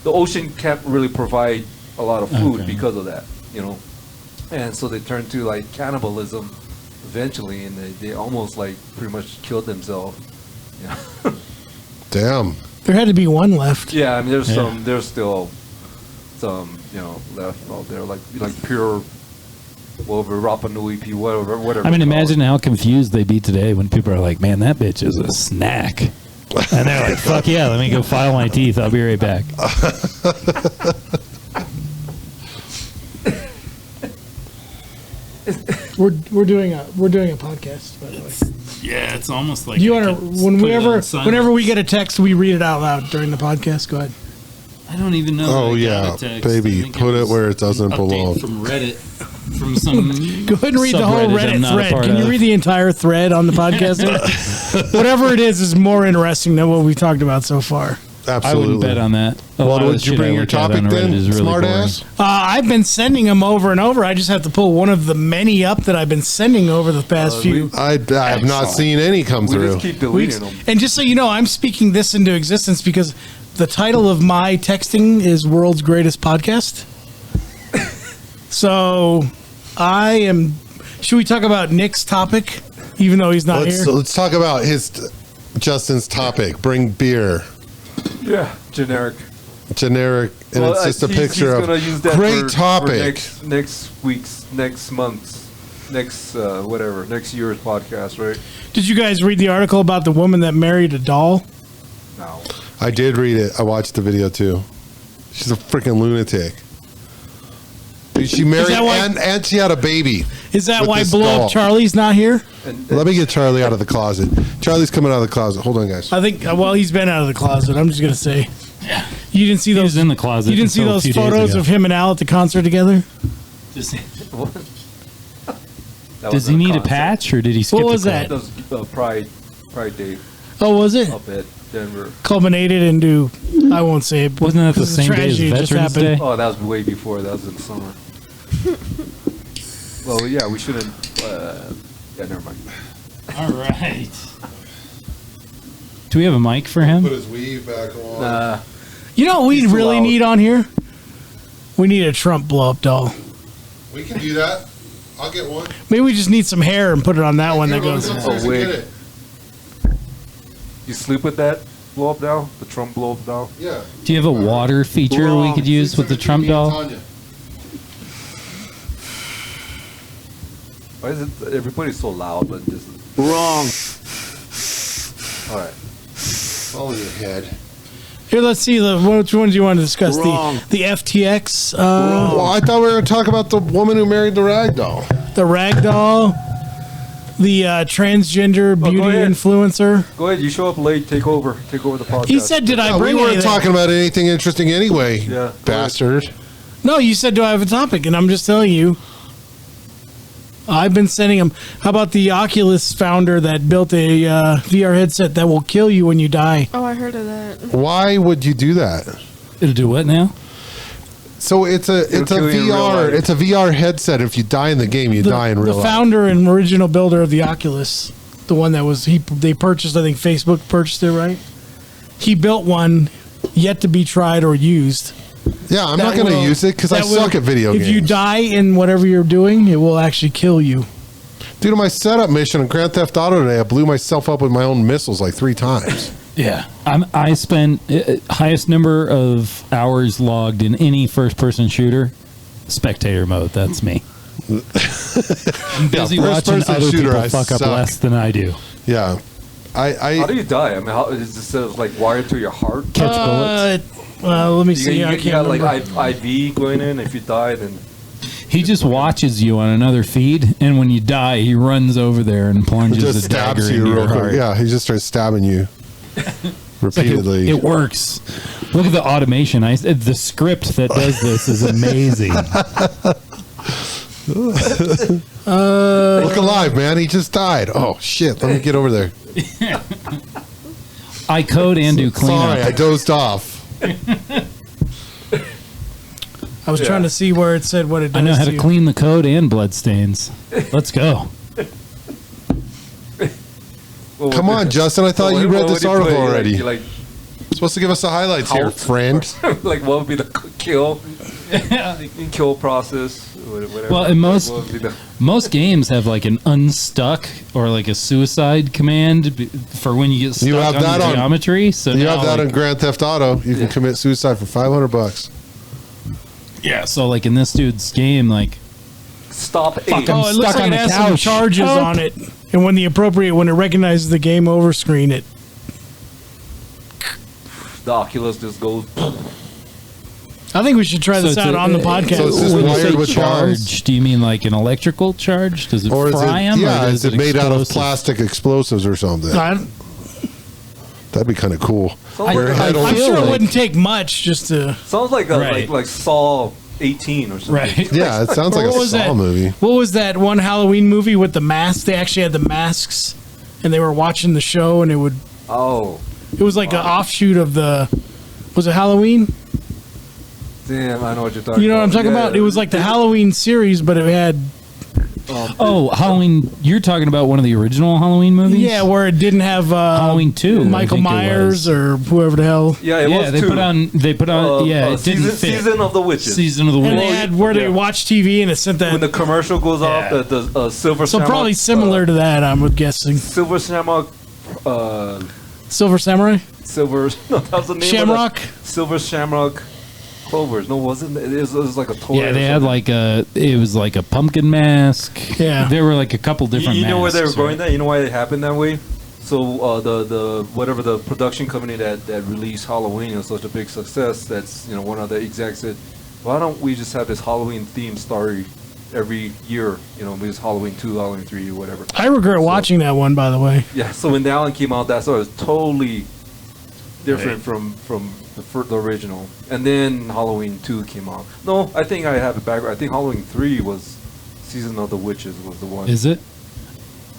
ocean can't really provide a lot of food Okay. because of that, and so they turn to like cannibalism eventually, and they almost like pretty much killed themselves. Yeah, Damn. There had to be one left. yeah. I mean, Yeah. there's still some left out there, like pure. Whatever, Rapa Nui, whatever. I mean, it's called. imagine how confused they'd be today when people are like, "Man, that bitch is a snack," and they're like, "Fuck yeah, let me go file my teeth. I'll be right back." We're doing a podcast, by the way. Yeah, it's almost like Do you want to whenever we get a text, we read it out loud during the podcast? Go ahead. I don't even know. Oh, that I yeah, got a text. baby, I think put it was where it doesn't an update belong. From Reddit, from some. Go ahead and read the whole subreddit I'm Reddit not a thread. part Can you of. read the entire thread on the podcast? Whatever it is more interesting than what we've talked about so far. I wouldn't bet on that. A lot of Would the you shit I bring your look at topic on Reddit then, is really smart boring. ass? I've been sending them over and over. I just have to pull one of the many up that I've been sending over the past few. I have not seen any come We through. just keep deleting them. And just so you know, I'm speaking this into existence because the title of my texting is World's Greatest Podcast. So I am. Should we talk about Nick's topic, even though he's not here? Let's talk about Justin's topic. Bring beer. Yeah, generic. generic, and Well, it's just a he's picture gonna of use that great for topic. next month's, next year's podcast, right? Did you guys read the article about the woman that married a doll? No. I did read it. I watched the video too. She's a freaking lunatic. She married that why- and she had a baby. Is that With why this Blow doll. Up Charlie's not here? Let me get Charlie out of the closet. Charlie's coming out of the closet. Hold on, guys. I think. Well, he's been out of the closet. I'm just gonna say. Yeah. You didn't see He those was in the closet. You didn't see until a those few days photos ago. of him and Al at the concert together? Does That does was he need a concert. patch, or did he skip What was the that? club? That was Pride Day Oh, was it? up at Denver. Culminated into. I won't say it. Wasn't that the because same day as tragedy just Veterans happened. Day? Oh, that was way before. That was in the summer. Well, yeah, we shouldn't. Yeah, never mind. All right. Do we have a mic for him? Put his weave back on. You know what we He's too really loud. need on here? We need a Trump blow up doll. We can do that. I'll get one. Maybe we just need some hair and put it on that one that Here, let me goes. go upstairs and wig. get it. You sleep with that blow up doll? The Trump blow up doll? Yeah. Do you have a water feature we could use with the Trump doll? Why is it everybody's so loud? But this is Wrong. all right. Follow your head. Here, let's see. Which one do you want to discuss? Wrong. The FTX, Well, I thought we were going to talk about the woman who married the rag doll. the rag doll, the transgender go beauty ahead. influencer. Go ahead. You show up late. Take over the podcast. He said, "Did I We bring weren't anything?" talking about anything interesting anyway, Yeah. bastard. No, you said, "Do I have a topic?" And I'm just telling you. I've been sending him. How about the Oculus founder that built a VR headset that will kill you when you die? Oh, I heard of that. Why would you do that? It'll do what now? So it's a kill you in real VR life. it's a VR headset. If you die in the game, you die in real The life. founder and original builder of the Oculus, the one that was they purchased. I think Facebook purchased it, right? He built one yet to be tried or used. Yeah, I'm That not going to will- use it because I that will- suck at video games. If you die in whatever you're doing, it will actually kill you. Dude, on my setup mission in Grand Theft Auto today, I blew myself up with my own missiles like 3 times. Yeah, I spent highest number of hours logged in any first-person shooter, spectator mode. That's me. I'm busy watching first-person other shooter, people I fuck up suck. less than I do. Yeah. How do I you die? I mean, how is this like wired to your heart? Catch bullets. Let me You, see. I you can't got remember. like IV going in. If you die, then He just watches you on another feed, and when you die, he runs over there and plunges just a dagger stabs into you your real quick. heart. Yeah, he just starts stabbing you Like, repeatedly. it works. Look at the automation. The script that does this is amazing. Look alive, man. He just died. Oh, shit. Let me get over there. I code and do Sorry, cleanup. I dozed off. I was Yeah. trying to see where it said what it does. I know how to you. clean the code and bloodstains. Let's go. Well, Come on, Justin. I thought what- you read what this would you article play? already. You like Supposed to give us the highlights here, Halt? friend. like what would be the kill? Kill process. Whatever. Well, in most- What would be the- Most games have like an unstuck or like a suicide command for when you get stuck You have on that the on- geometry. So You now, have that like, in Grand Theft Auto. You can commit suicide for $500. yeah. So like in this dude's game, like stop Fuck eight. 'em. Oh, it looks stuck like on it the has some couch. charges Help. on it, and when it recognizes the game over screen, it. The Oculus just goes. I think we should try this it's out a- on the so podcast. it's just when you wired say with charge, bombs. do you mean like an electrical charge? Does it Or is fry it, them? yeah, or is it made out of explosive? plastic explosives or something? I- That'd be kind of cool. Sounds Your like, head I'm feel sure it like- wouldn't take much just to. sounds like a Right. like Saw 18 or something. Right. Yeah, it sounds like What a was Saw that? movie. What was that one Halloween movie with the masks? They actually had the masks, and they were watching the show, and it Oh, was like an offshoot of the. Was it Halloween? damn! I know what you're talking. You know what I'm about. talking about? It was like the Halloween series, but it had Oh, Halloween! You're talking about one of the original Halloween movies? yeah, where it didn't have Halloween 2, I Michael think it Myers was. or whoever the hell. Yeah, it Yeah, was they two. put on. They put on. Yeah, it didn't season, fit. Season of the Witches. Season of the And Witch. they had where they Yeah. watch TV and it sent When the that. commercial goes off, Yeah. the silver. So Shamrock, probably similar to that, I'm guessing. Silver Shamrock. Silver Samurai. silver. No, that was the name. Shamrock? Of the silver shamrock clovers. No, wasn't it? It was like a toy. Yeah, or they had something. it was like a pumpkin mask. Yeah. There were like a couple different You know where they were masks, going? right? That you know why it happened that way? So the whatever the production company that released Halloween was such a big success. That's one of the execs said, why don't we just have this Halloween themed story every year? Because Halloween 2, Halloween 3, whatever. I regret watching that one, by the way. Yeah. So when that one came out, that story was totally different from the original. And then Halloween 2 came out. No, I think I have it back. I think Halloween 3 was Season of the Witches was the one. Is it?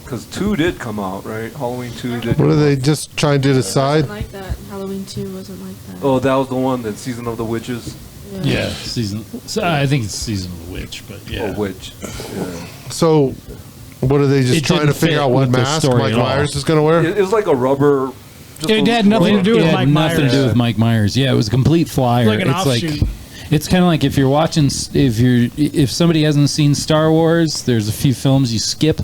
Because 2 did come out, right? Halloween 2 did. What come are they out. just trying to It decide? wasn't like that. Halloween 2 wasn't like that. Oh, that was the one that Season of the Witches. Yeah, I think it's Season of the Witch, but yeah. Oh, witch. Yeah. So, what are they just It trying to didn't figure fit out what with the mask story Mike at all. Myers is going to wear? It was like a rubber. just It a had nothing to do with It Mike had nothing Myers. to do with Mike Myers. Yeah, it was a complete flyer. Like an it's offshoot. it's kind of like if you're watching, if somebody hasn't seen Star Wars, there's a few films you skip,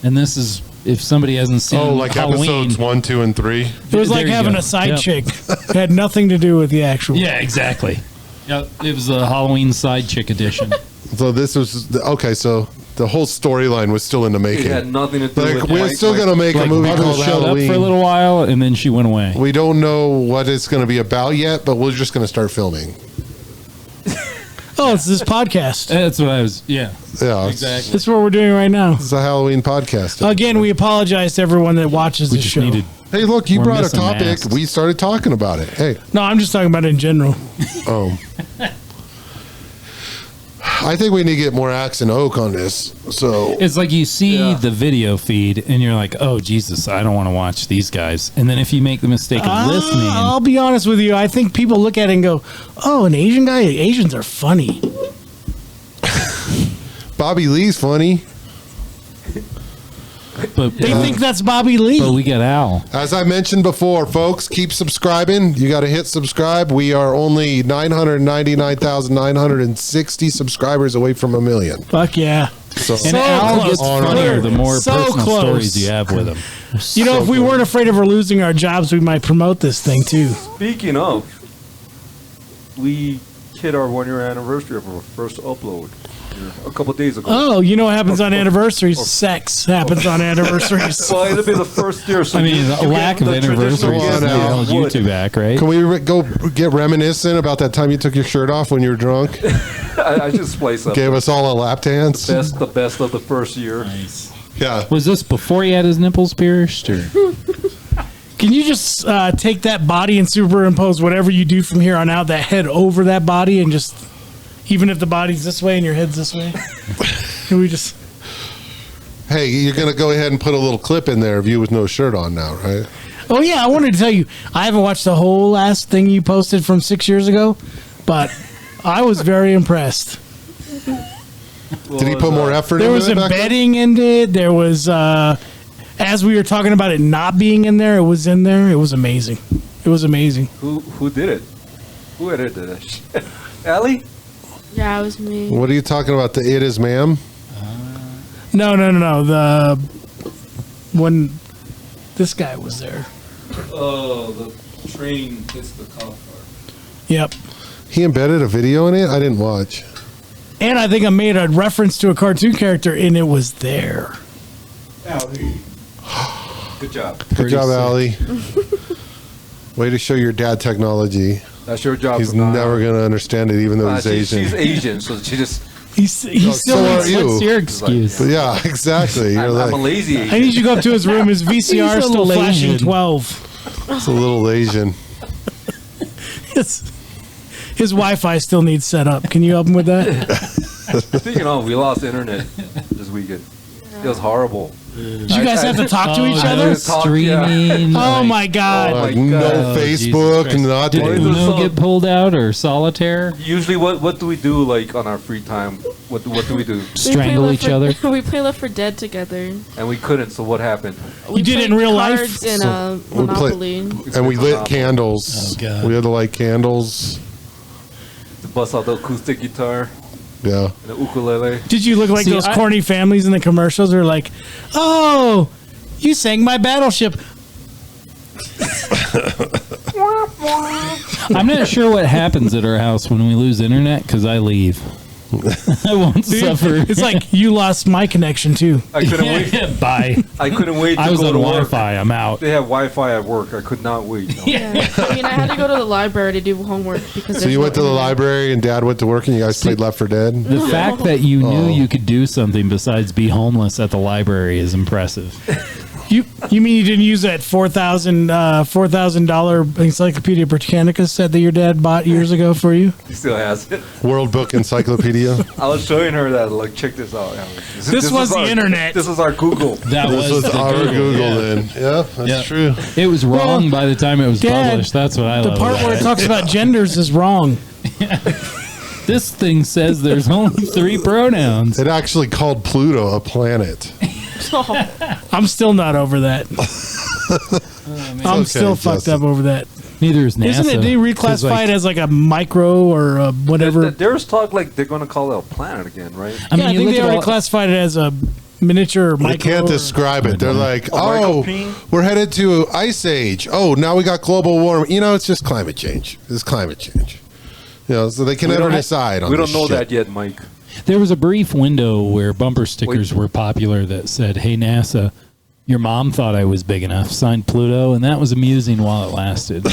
and this is if somebody hasn't seen Like Halloween. episodes 1, 2, and 3. It was like There you having go. a side Yep. chick. It had nothing to do with the actual. Yeah, exactly. Yep, it was the Halloween side chick edition. So this was okay. So the whole storyline was still in the It making. had nothing to do Like with we're Mike- still Mike- going to make a Like movie Mother called showed Halloween. up for a little while, and then she went away. We don't know what it's going to be about yet, but we're just going to start filming. Oh, it's this podcast. That's what I was. Yeah, Yeah, exactly. This is what we're doing right now. It's a Halloween podcast. Again, we apologize to everyone that watches We this just show. needed. Hey, look, you We're brought a missing topic. masks. We started talking about it. Hey, No, I'm just talking about it in general. I think we need to get more Axe and Oak on this. So It's like you see Yeah. the video feed, and you're like, "Oh Jesus, I don't want to watch these guys." And then if you make the mistake of listening, I'll be honest with you. I think people look at it and go, "Oh, an Asian guy? Asians are funny." Bobby Lee's funny. but They think that's Bobby Lee. but we got Al. As I mentioned before, folks, keep subscribing. You got to hit subscribe. We are only 999,960 subscribers away from 1 million. Fuck yeah. So, And So Al close. gets funnier the more So personal close. stories you have with him. You know, if we weren't afraid of her losing our jobs, we might promote this thing too. Speaking of, we hit our 1 year anniversary of our first upload a couple days ago. Oh, you know what happens on anniversaries? Sex happens on anniversaries. Well, it'll be the first year. So I mean, you the get lack of the traditional anniversaries gift is now. the old wood. YouTube act, right? can we go get reminiscent about that time you took your shirt off when you were drunk? I should splice up. Gave us all a lap dance? The best of the first year. Nice. Yeah. Was this before he had his nipples pierced, or Can you just take that body and superimpose whatever you do from here on out, that head over that body, and just, even if the body's this way and your head's this way, can we just? Hey, you're going to go ahead and put a little clip in there of you with no shirt on now, right? Oh yeah, I wanted to tell you, I haven't watched the whole last thing you posted from 6 years ago, but I was very impressed. Did he put more effort There into was it back then? embedding in it. There was, as we were talking about it not being in there, it was in there. It was amazing. It was amazing. Who did it? Who edited that shit? Allie? Yeah, it was me. What are you talking about? The It Is Ma'am? No. The when this guy was there. Oh, the train hits the cop car. Yep. He embedded a video in it? I didn't watch. And I think I made a reference to a cartoon character, and it was there. Allie. Good job. Good job, Allie. Way to show your dad technology. That's your job. He's from now never on. going to understand it, even though he's Asian. She's Asian, so she just. He's still. so are you. what's your excuse? But yeah, exactly. You're I'm a like, lazy I Asian. need you to go up to his room. His VCR He's is a still little flashing Asian. 12. it's a little Asian. His Wi-Fi still needs set up. Can you help him with that? Speaking of, we lost internet this weekend. It was horrible. Did you guys have to talk to each Oh, other? Talk, streaming. Oh like- my God! Oh, Like my no God. Facebook, Jesus Christ. Did nothing. Uno get pulled out or solitaire? Usually, what do we do like on our free time? What do we do? We play Strangle Left each 4 other? We play Left 4 Dead together. And we couldn't. So what happened? We did it played in real life? cards and So we play- Monopoly. And we lit candles. Oh, God. We had to light candles. To bust out the acoustic guitar Yeah. and the ukulele. Did you look like See, those I- corny families in the commercials? They're like, "Oh, you sang my Battleship." I'm not sure what happens at our house when we lose internet because I leave. I won't suffer. It's like you lost my connection too. I couldn't wait. Bye. I couldn't wait to I was go on to work. Wi-Fi. I'm out. They have Wi-Fi at work. I could not wait. No. Yeah. I mean, I had to go to the library to do homework because. So you went to the library and Dad went to work and you guys played Left 4 Dead? The fact that you knew you could do something besides be homeless at the library is impressive. You mean you didn't use that $4,000 Encyclopedia Britannica set that your dad bought years ago for you? He still has it. World Book Encyclopedia. I was showing her that. Like, check this out. This was the internet. This was our Google. That This was the our Google yeah. then. Yeah, that's Yeah. true. It was wrong by the time it was Dad, published. That's what I The love. part about where it. it talks about genders is wrong. This thing says there's only 3 pronouns. It actually called Pluto a planet. I'm still not over that. I'm okay, still fucked Justin. up over that. Neither is NASA. Isn't it they 'Cause, reclassified like, as like a micro or a whatever? There's talk like they're going to call it a planet again, right? I mean, yeah, I you think look they at already all- classified it as a miniature or They micro. can't or- describe it. They're like, Oh, oh, micropene? we're headed to ice age. Oh, now we got global warming. You know, it's just climate change. It's climate change. You know, so they can We never don't- decide on We don't this know shit. that yet, Mike. There was a brief window where bumper stickers were popular that said, "Hey NASA, your mom thought I was big enough. Signed Pluto," and that was amusing while it lasted.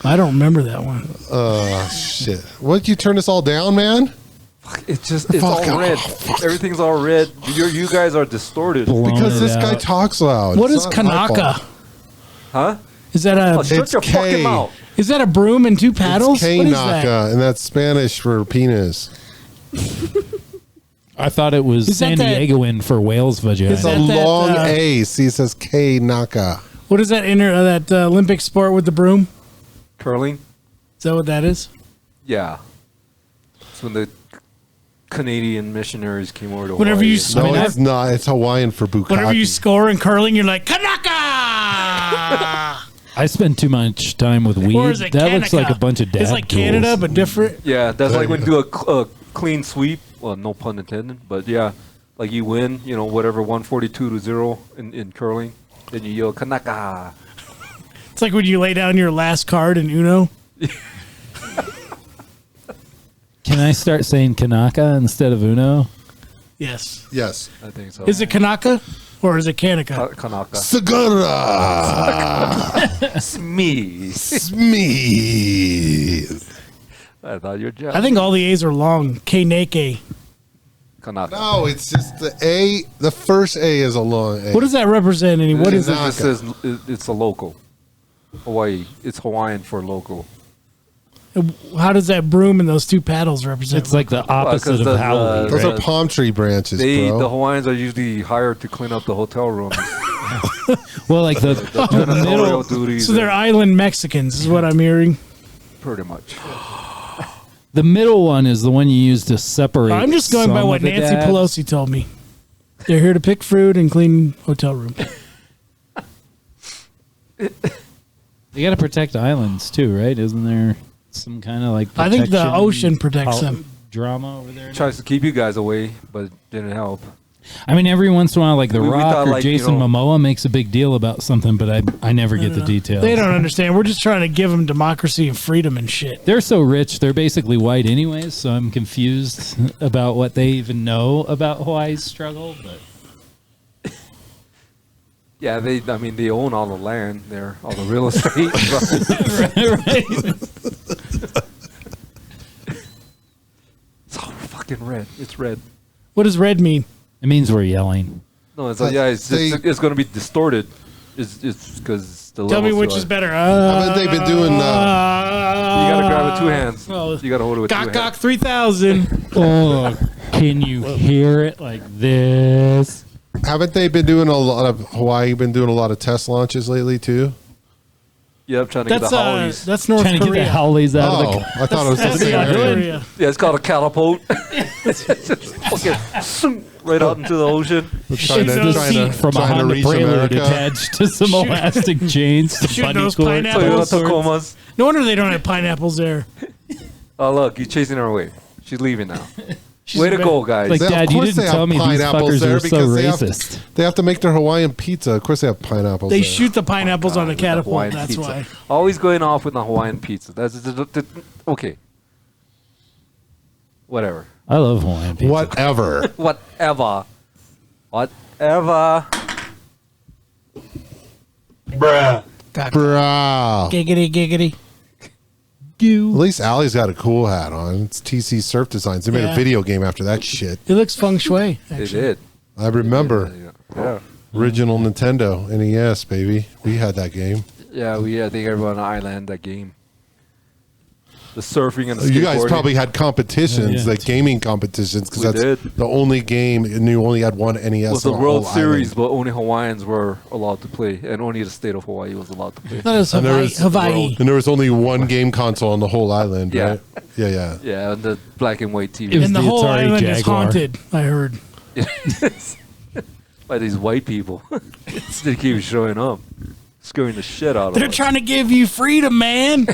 I don't remember that one. Shit. What, did you turn this all down, man? It's just, it's Fuck all red. off. Everything's all red. You guys are distorted. Blown Because it this guy out. talks loud. What It's is not my Kanaka? fault. Huh? Is that Oh, a shut It's your K. fucking mouth. is that a broom and 2 paddles? It's What is that? K-Naka, and that's Spanish for penis. I thought it was Is that San that- Diegoan for whale's vagina. It's a that that, long uh, A. See, it says K-Naka. What is that Olympic sport with the broom? Curling? Is that what that is? Yeah. It's when the Canadian missionaries came over to Whenever Hawaii. you No, mean, it's not. It's Hawaiian for bukkake. Whenever you score in curling, you're like Kanaka. I spend too much time with weed. Or is it That Kanaka? looks like a bunch of dad It's like tools. Canada, but different. Yeah, that's There like when you you do a clean sweep. Well, no pun intended, but yeah, like you win, you know, whatever, 142-0 in curling. Then you yell Kanaka. It's like when you lay down your last card in Uno. Can I start saying Kanaka instead of Uno? Yes. Yes. I think so. Is it Kanaka or is it Kanaka? Kanaka? Segura. It's me. Smee. I thought you're Jeff. I think all the A's are long. Kaneke. Kanaka. No, it's just the A. The first A is a long A. What does that represent? What is it? it? Kanaka. It says it's a local. Hawaii. It's Hawaiian for local. How does that broom and those 2 paddles represent? It's like the opposite of the- Howley. Those right? are palm tree branches, The bro. Hawaiians are usually hired to clean up the hotel rooms. Well, like the Janitorial middle. duties. so they're island Mexicans, is what I'm hearing. pretty much. The middle one is the one you use to separate. I'm just going by some what of the Nancy dads. Pelosi told me. They're here to pick fruit and clean hotel rooms. You got to protect islands too, right? Isn't there some kind of like? I think the protection ocean protects them. Drama over there. Tries to keep you guys away, but didn't help. I mean, every once in a while, like The We Rock thought, or like, you Jason know- Momoa makes a big deal about something, but I never get the details. They don't understand. We're just trying to give them democracy and freedom and shit. They're so rich; they're basically white, anyways. So I'm confused about what they even know about Hawaii's struggle. But Yeah, they own all the land there, all the real estate. right. It's all fucking red. It's red. What does red mean? It means we're yelling. No, it's They- it's going to be distorted. It's because the Tell me levels which are- is better. Haven't they been doing, You gotta grab it with 2 hands. Oh. You gotta hold it with 2 Gok hands. Gok 3000. Oh, can you hear it like this? Haven't they been doing a lot of Hawaii? Been doing a lot of test launches lately too. Yep, trying to get That's the howlies. that's North Trying to get the Korea. howlies out of Oh, the. I thought it was That's the North same area. Korea. Yeah, it's called a catapult. It's just fucking right out into the ocean. Trying Shoot to, those trying to, From a trying to Honda reach Prelude America. attached to some elastic chains to Shoot bunny those cords. pineapples. Toyota All sorts. Tacomas. No wonder they don't have pineapples there. Oh look, he's chasing her away. She's leaving now. Way to go, guys. Like, Of Dad, you course didn't they tell have me these pineapples fuckers there were so because racist. they have to make their Hawaiian pizza. Of course they have pineapples They there. shoot the pineapples on the With the catapult. Hawaiian That's pizza. why. Always going off with the Hawaiian pizza. That's okay. Whatever. I love Hawaiian pizza. Whatever. Whatever. Bro. Giggity, giggity. At least Allie's got a cool hat on. It's TC Surf Designs. They made Yeah. a video game after that shit. It looks feng shui. They Actually. did. I remember. Yeah. Original Nintendo NES, baby. We had that game. Yeah, I think everyone on the island that game. The surfing and the You guys skateboarding. probably had competitions, Yeah. like gaming competitions, because We that's did. the only game, and you only had one NES. was the on World whole Series, island. but only Hawaiians were allowed to play, and only the state of Hawaii was allowed to play. That is And there Hawaii. was- Hawaii. And there was only one game console on the whole island, Yeah. right? Yeah. Yeah, and the black and white TV. It was And the the whole Atari island is Jaguar. haunted, I heard. By these white people. They keep showing up, scaring the shit out of They're us. trying to give you freedom, man.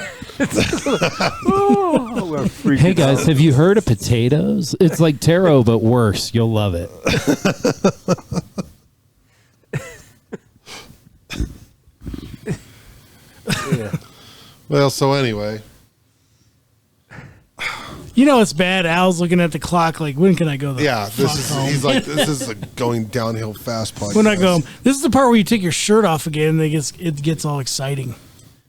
Oh, we're freaking Hey guys, out. have you heard of potatoes? It's like taro, but worse. You'll love it. Yeah. Well, so anyway, You know it's bad. Al's looking at the clock like, when can I go? The yeah, fuck this is. home? He's like, this is a going downhill fast podcast. When I go home. This is the part where you take your shirt off again and it gets all exciting.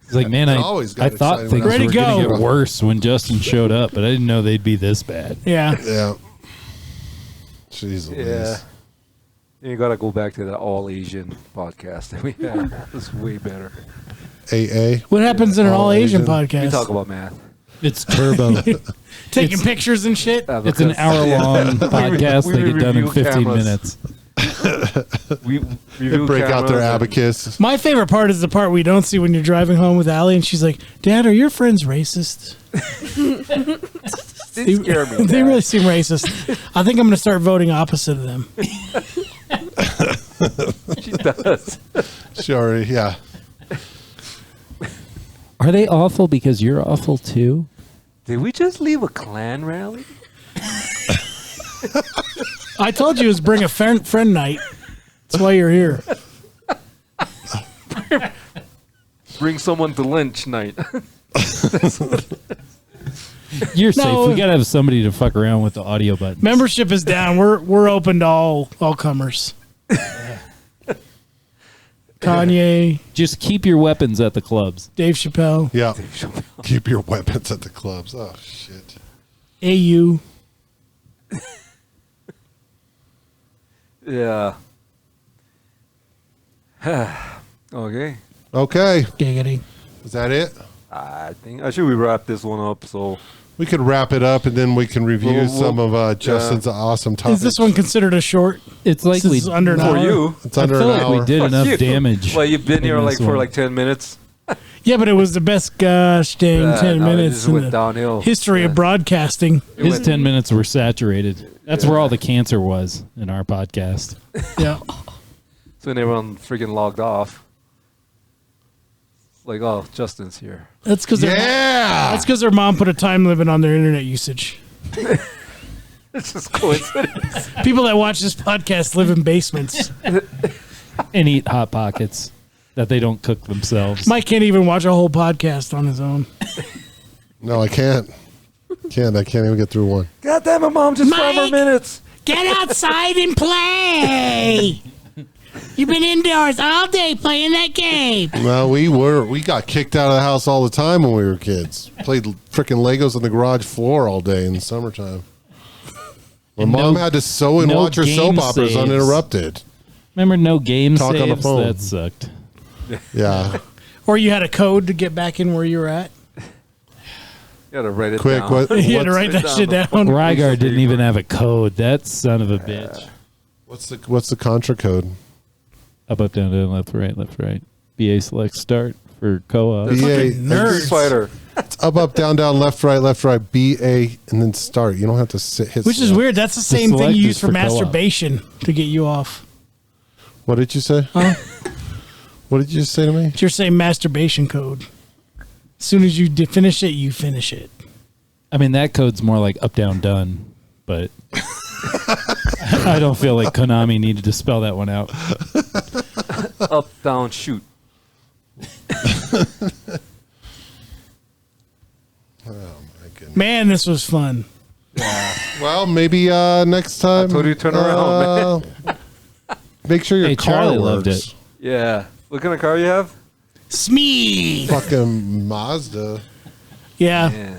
It's like, man, I always got I thought excited things when I was were going Ready to to get go. worse when Justin showed up, but I didn't know they'd be this bad. Yeah. Yeah. Jeez Louise. Yeah. You gotta go back to the all Asian podcast that we had. It's way better. AA. What happens in an All all Asian Asian. podcast? We talk about math. It's turbo. Taking pictures and shit. It's an hour-long podcast. we They get done in review 15 cameras. minutes. We They review break out their cameras and- abacus. My favorite part is the part we don't see when you're driving home with Allie and she's like, Dad, are your friends racist? They scare me. They Dad. really seem racist. I think I'm going to start voting opposite of them. She does. Sure, yeah. Are they awful because you're awful too? Did we just leave a clan rally? I told you it was bring a friend night. That's why you're here. Bring someone to lynch night. You're No. safe. We gotta have somebody to fuck around with the audio button. Membership is down. We're open to all comers. Kanye, Just keep your weapons at the clubs. Dave Chappelle, Yeah. Keep your weapons at the clubs. Oh, shit. AU. Yeah. Okay. Okay. Giggity. Is that it? I think should we wrap this one up? So We could wrap it up and then we can review We'll- some of Justin's awesome topics. Is this one considered a short? It's like This we is under an for hour. you, It's I under feel an like hour. we did Fuck enough you. damage. Well, you've been in here this like for one. like 10 minutes. Yeah, but it was the best gosh dang Yeah, 10 no, it minutes just in went the downhill. history of Yeah. broadcasting. It His went- 10 minutes were saturated. That's where all the cancer was in our podcast. Yeah. So when everyone freaking logged off. Like, oh, Justin's here. That's because Yeah. their mom put a time limit on their internet usage. It's just coincidence. People that watch this podcast live in basements. And eat Hot Pockets that they don't cook themselves. Mike can't even watch a whole podcast on his own. No, I can't. I can't even get through one. God damn it, Mom, just 5 more Mike! minutes. Get outside and play. You've been indoors all day playing that game. No, we got kicked out of the house all the time when we were kids. Played freaking Legos on the garage floor all day in the summertime. My And mom no- had to sew and no watch her soap game operas saves. uninterrupted. Remember no game Talk on the saves? phone. That sucked. Yeah. Or you had a code to get back in where you were at. You gotta write it Quick, down. what? You had to What's, write that shit down. Rygar didn't even have a code. That son of a bitch. what's the contra code? Up, up, down, down, left, right, left, right. BA select start for co-op. BA, nerds. Fighter. up, down, left, right, BA, and then start. You don't have to hit. Which is select. weird. That's the same thing select you is use for for co-op. masturbation to get you off. What did you say? Huh? What did you just say to me? It's your same masturbation code. As soon as you finish it, you finish it. I mean, that code's more like up, down, done. but I don't feel like Konami needed to spell that one out. Up, down, shoot. Oh my goodness. Man, this was fun. Well, maybe next time. I told you to turn around, man. Make sure your Hey, car Charlie works. loved it. Yeah. What kind of car you have? Smee. Fucking Mazda. Yeah. Yeah.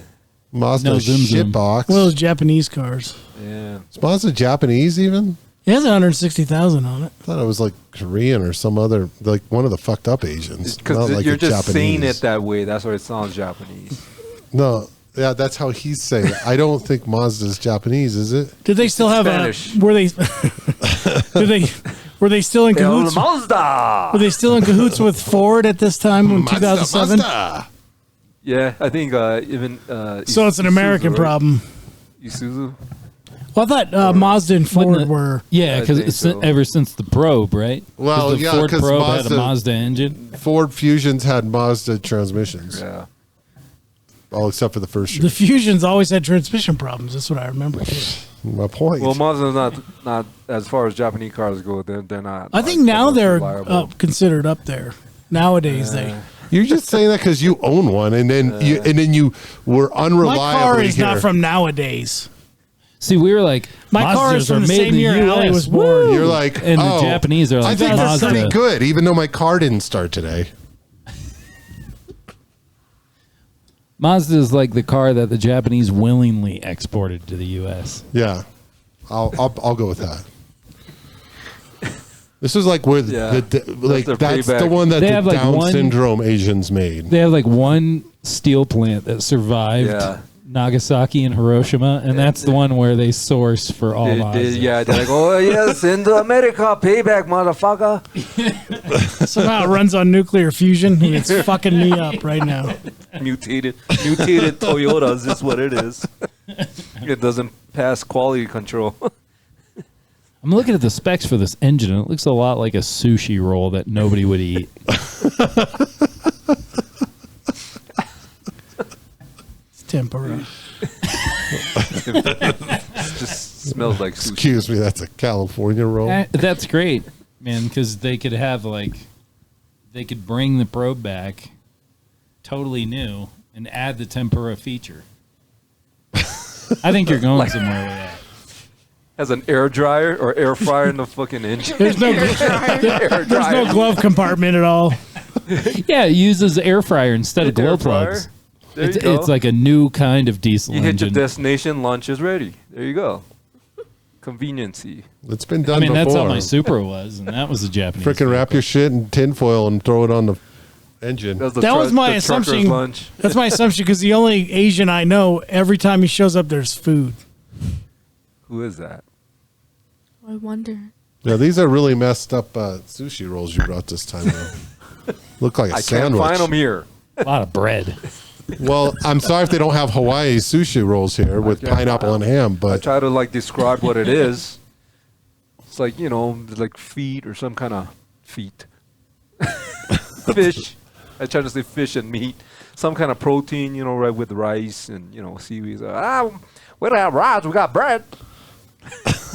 Mazda No zoom zoom. shitbox. One of those Japanese cars. Yeah. Is Mazda Japanese even? It has 160,000 on it. I thought it was like Korean or some other, like one of the fucked up Asians. Not Because like you're a just saying Japanese. it that way. That's why it sounds Japanese. No, yeah, that's how he's saying it. I don't think Mazda's Japanese, is it? Did they still have Spanish. were they were they still in cahoots? Mazda! Were they still in cahoots with Ford at this time in 2007? Mazda. Yeah, I think even... So it's an American Isuzu, right? problem. Isuzu? Well, I thought Mazda and Ford Wouldn't it- were. Yeah, I because think so. ever since the Probe, right? 'Cause Well, the yeah, Ford 'cause Probe had a Mazda- Mazda engine. Ford Fusions had Mazda transmissions, Yeah. all except for the first The year. Fusions always had transmission problems. That's what I remember. Too. My point. Well, Mazda's not as far as Japanese cars go. They're not. I like, think now the most they're reliable. considered up there. Nowadays, they. You're just saying that because you own one, and then you were My unreliable. car is not from nowadays. See, we were like, My car is Mazdas from are the made same in the year US. Allie was Woo! born. You're like, And the oh, Japanese are like, I think that's Mazda. pretty good, even though my car didn't start today. Mazda is like the car that the Japanese willingly exported to the U.S. Yeah, I'll go with that. This is like where Yeah. like their that's the payback. one that They the have, like, Down one- syndrome Asians made. They have like one steel plant that survived Yeah. Nagasaki and Hiroshima, and that's the one where they source for all Mazda. Yeah, they're like, oh yes, into America, payback, motherfucker. Somehow it runs on nuclear fusion, and it's fucking me up right now. Mutated Toyotas is what it is. It doesn't pass quality control. I'm looking at the specs for this engine, and it looks a lot like a sushi roll that nobody would eat. It's tempura. Just smells like sushi. Excuse me, that's a California roll. That's great, man, because they could have they could bring the Probe back totally new and add the tempura feature. I think you're going somewhere with that. Has an air dryer or air fryer in the fucking engine. There's no glove compartment at all. Yeah, it uses air fryer instead of glow Air fryer. plugs. There It's, you go. it's like a new kind of diesel you hit your engine. destination, lunch is ready. There you go. Conveniency. It's been done I mean, before. that's how my Supra was, and that was a Japanese. Freaking wrap your shit in tinfoil and throw it on the engine. That was my the trucker's assumption. lunch. That's my assumption because the only Asian I know, every time he shows up, there's food. Who is that? I wonder. Yeah, these are really messed up sushi rolls you brought this time. Though. Look like a I sandwich. can't find them here. A lot of bread. Well, I'm sorry if they don't have Hawaii sushi rolls here with can't pineapple and find ham, I but try to like describe what it is. It's like, like feet or some kind of feet. Fish. I try to say fish and meat. Some kind of protein, right, with rice and, seaweed. We don't have rice, we got bread.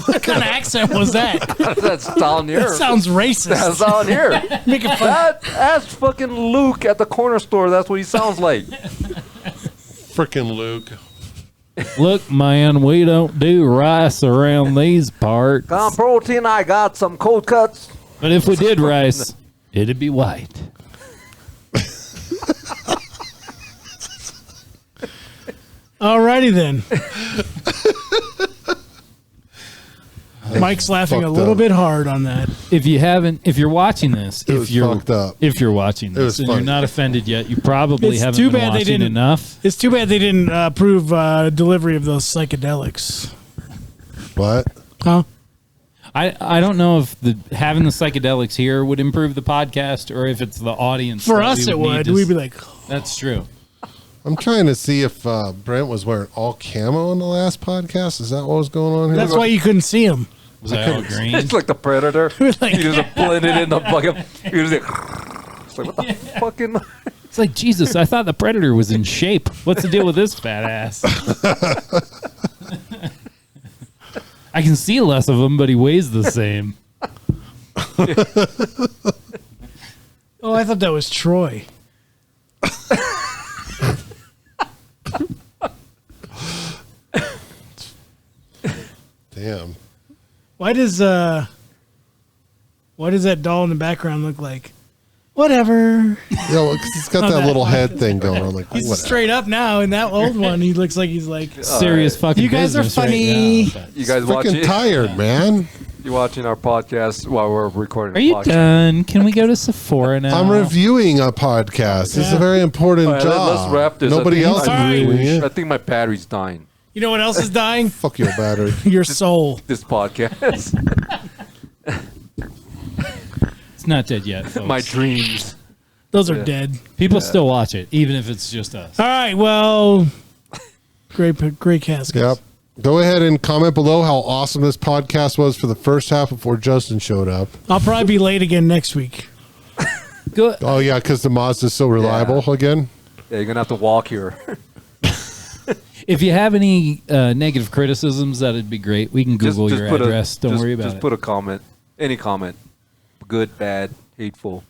What kind of accent was that? That's down here. That sounds racist. That's down here. Making fun. That's fucking Luke at the corner store. That's what he sounds like. frickin' Luke. Look, man, we don't do rice around these parts. Come protein, I got some cold cuts. But if we did rice, it'd be white. Alrighty then. Mike's laughing a fucked little up. bit hard on that. If you're watching this, It was fucked up. if you're watching It this was and you're funny. not offended yet, you probably It's haven't too been bad they watching didn't- enough. It's too bad they didn't approve delivery of those psychedelics. What? Huh? I don't know if having the psychedelics here would improve the podcast or if it's the audience. For that us, we it need would. to We'd be like, That's true. I'm trying to see if Brent was wearing all camo on the last podcast. Is that what was going on here? that's why you couldn't see him. Was I all green? It's like the Predator. Like- You just blended in the bucket. You just it's like, what the fucking... It's like, Jesus, I thought the Predator was in shape. What's the deal with this fat ass? I can see less of him, but he weighs the same. Oh, I thought that was Troy. Damn. Why does that doll in the background look like? Whatever. Yeah, because he's got that little head thing going on. Like, He's whatever. straight up now. In that old one, he looks like he's like, Serious fucking You guys are business right funny. now, but- You guys Freaking watching? tired, man. You watching our podcast while we're recording? Are the you podcast? done? Can we go to Sephora now? I'm reviewing a podcast. This is a very important All right, job. let's wrap this. Nobody I think- else All is right. doing I it. think my battery's dying. you know what else is dying? Fuck your battery. Your soul. This podcast. It's not dead yet, folks. My dreams. Those are Yeah. dead. People still watch it, even if it's just us. All right. Well, great cast. guys. Yep. Go ahead and comment below how awesome this podcast was for the first half before Justin showed up. I'll probably be late again next week. Good. Oh, yeah, because the Mazda's so reliable again. Yeah, you're gonna have to walk here. If you have any negative criticisms, that'd be great. We can Google your put address. Don't worry about Just it. put a comment. Any comment. Good, bad, hateful.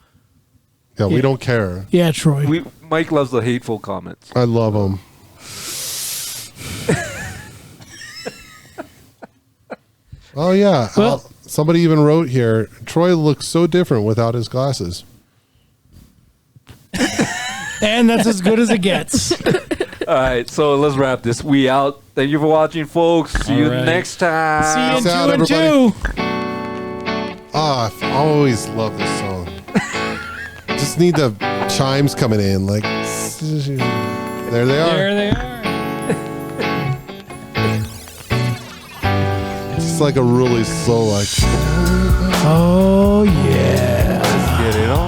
Yeah, we don't care. Yeah, Troy. Mike loves the hateful comments. I love them. Oh, yeah. Well- Somebody even wrote here, Troy looks so different without his glasses. And that's as good as it gets. All right, so let's wrap this. We out. Thank you for watching, folks. See you All right. next time. See you in Peace out, 2 and everybody. 2. Ah, I always love this song. Just need the chimes coming in. Like, there they are. There they are. It's like a really slow, like. Oh, yeah. Let's get it on.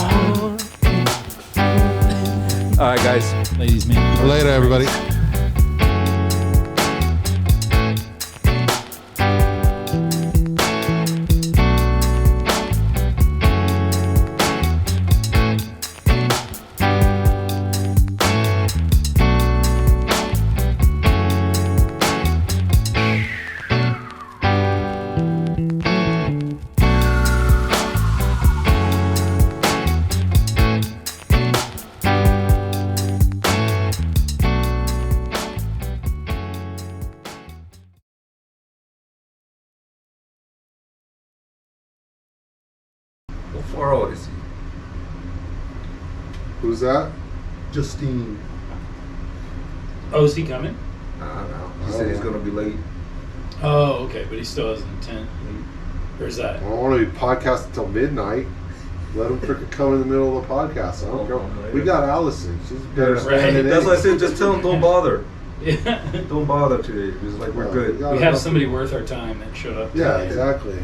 All right, guys. Ladies, man. Later, everybody. How far out is he? Who's that? Justine. Oh, is he coming? I don't know. He said he's gonna be late. Oh, okay, but he still has an intent. Or is that? I don't want to be podcasting until midnight. Let him freaking come in the middle of the podcast. I don't care. We got Allison. She's better Right. standing That's in. why I said just tell him don't bother. Yeah. Don't bother today. It's like we're good. got We have enough- somebody worth our time that showed up. Yeah, today. exactly.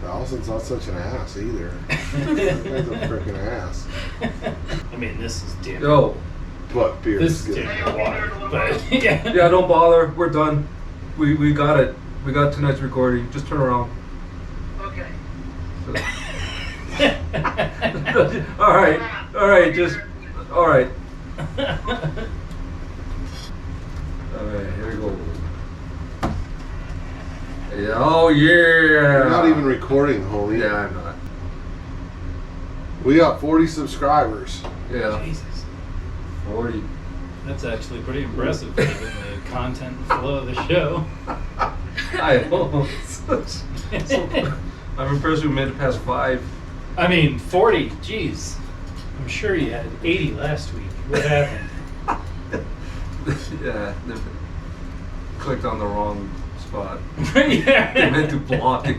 Allison's not such an ass either. That's a freaking ass. I mean, this is damn. Yo, But beer This is is good. damn water. But yeah. yeah, don't bother. We're done. We got it. We got tonight's recording. Just turn around. Okay. All right. All right. Just. All right. All right. Here we go. Yeah, oh yeah. You're not even recording, homie. Yeah, I'm not. We got 40 subscribers. Yeah. Jesus. 40. That's actually pretty impressive given the content and flow of the show. I almost. I'm impressed we made it past 5. I mean, 40. Jeez. I'm sure you had 80 last week. What happened? Yeah, they clicked on the wrong spot. Yeah. They meant to block it.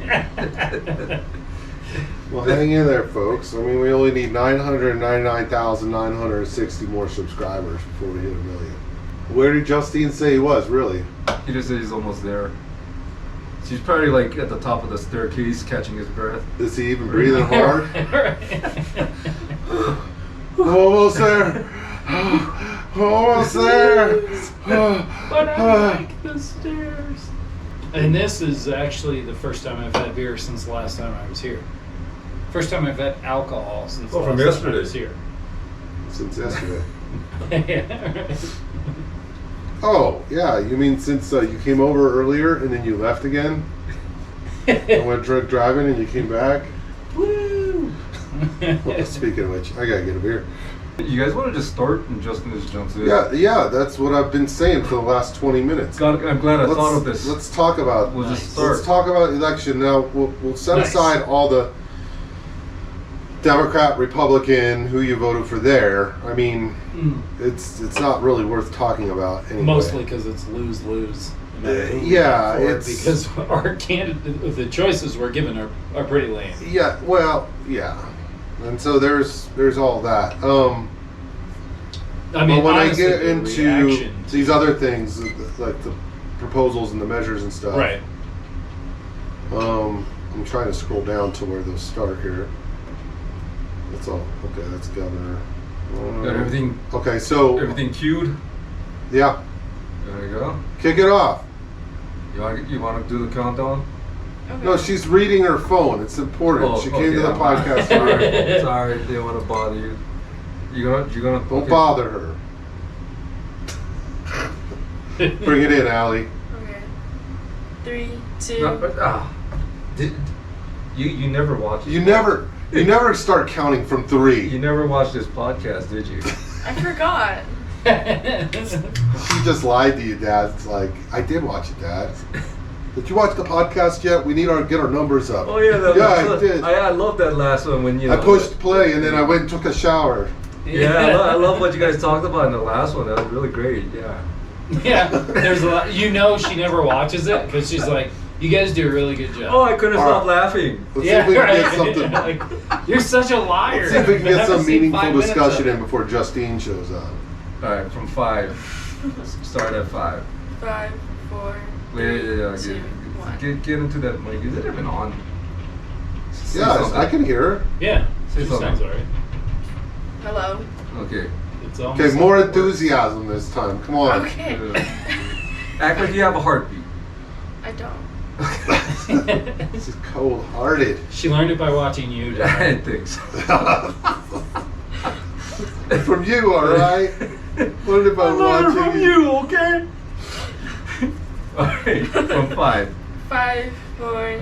Well, hang in there, folks. I mean, we only need 999,960 more subscribers before we hit 1 million. Where did Justine say he was, really? He just said he's almost there. She's probably like at the top of the staircase catching his breath. Is he even breathing hard? Right. Almost there. Almost there. But I like the stairs. And this is actually the first time I've had beer since the last time I was here. First time I've had alcohol since the Oh, from last time I yesterday. was here. Since yesterday. Yeah, right. Oh, yeah. You mean since you came over earlier and then you left again? And went drunk driving and you came back? Woo! Well, speaking of which, I gotta get a beer. You guys want to just start and Justin just jumps in? Yeah, that's what I've been saying for the last 20 minutes. I'm glad I thought of this. Let's talk about. We'll just start. Let's talk about election now. We'll set aside all the Democrat, Republican, who you voted for there. I mean, it's not really worth talking about anyway. Mostly because it's lose-lose. Yeah, it's because our candidate, the choices we're given are pretty lame. Yeah, well, yeah, and so there's all that. I mean, but when honestly, I get the into reaction these other things, like the proposals and the measures and stuff, right? I'm trying to scroll down to where those start here. That's all. Okay, that's governor. Got everything. Okay, so Everything queued. yeah, There you go. kick it off. You want to do the countdown? Okay. No, she's reading her phone. It's important. Oh, She came to the okay. podcast. Sorry, sorry, didn't want to bother you. You're gonna. Don't okay. bother her. Bring it in, Allie. Okay. 3, 2. No, but, you never watched. You never start counting from 3. You never watched this podcast, did you? I forgot. She just lied to you, Dad. It's like, I did watch it, Dad. Did you watch the podcast yet? We need to get our numbers up. Oh yeah, I did. I love that last one when you. I pushed play and then I went and took a shower. Yeah, I love what you guys talked about in the last one. That was really great. Yeah. Yeah, there's a lot. You know, she never watches it because she's like, "You guys do a really good job." Oh, I couldn't All stop right. laughing. Let's see if we can get something. Like, you're such a liar. Let's see if we can get I haven't some seen meaningful 5 minutes discussion of in it. before Justine shows up. All right, from 5. Start at 5. 5, 4. Wait, 2, 1. get into that mic. Is it even on? Say Yeah, something. I can hear her. Yeah, Say she something. sounds alright. Hello. Okay. It's almost Okay, more like- enthusiasm this time. Come on. Okay. Act like you have a heartbeat. I don't. This is cold-hearted. She learned it by watching you. I Dad. didn't think so. From you, all right? Learned it by watching okay? All right, from 5. 5, 4,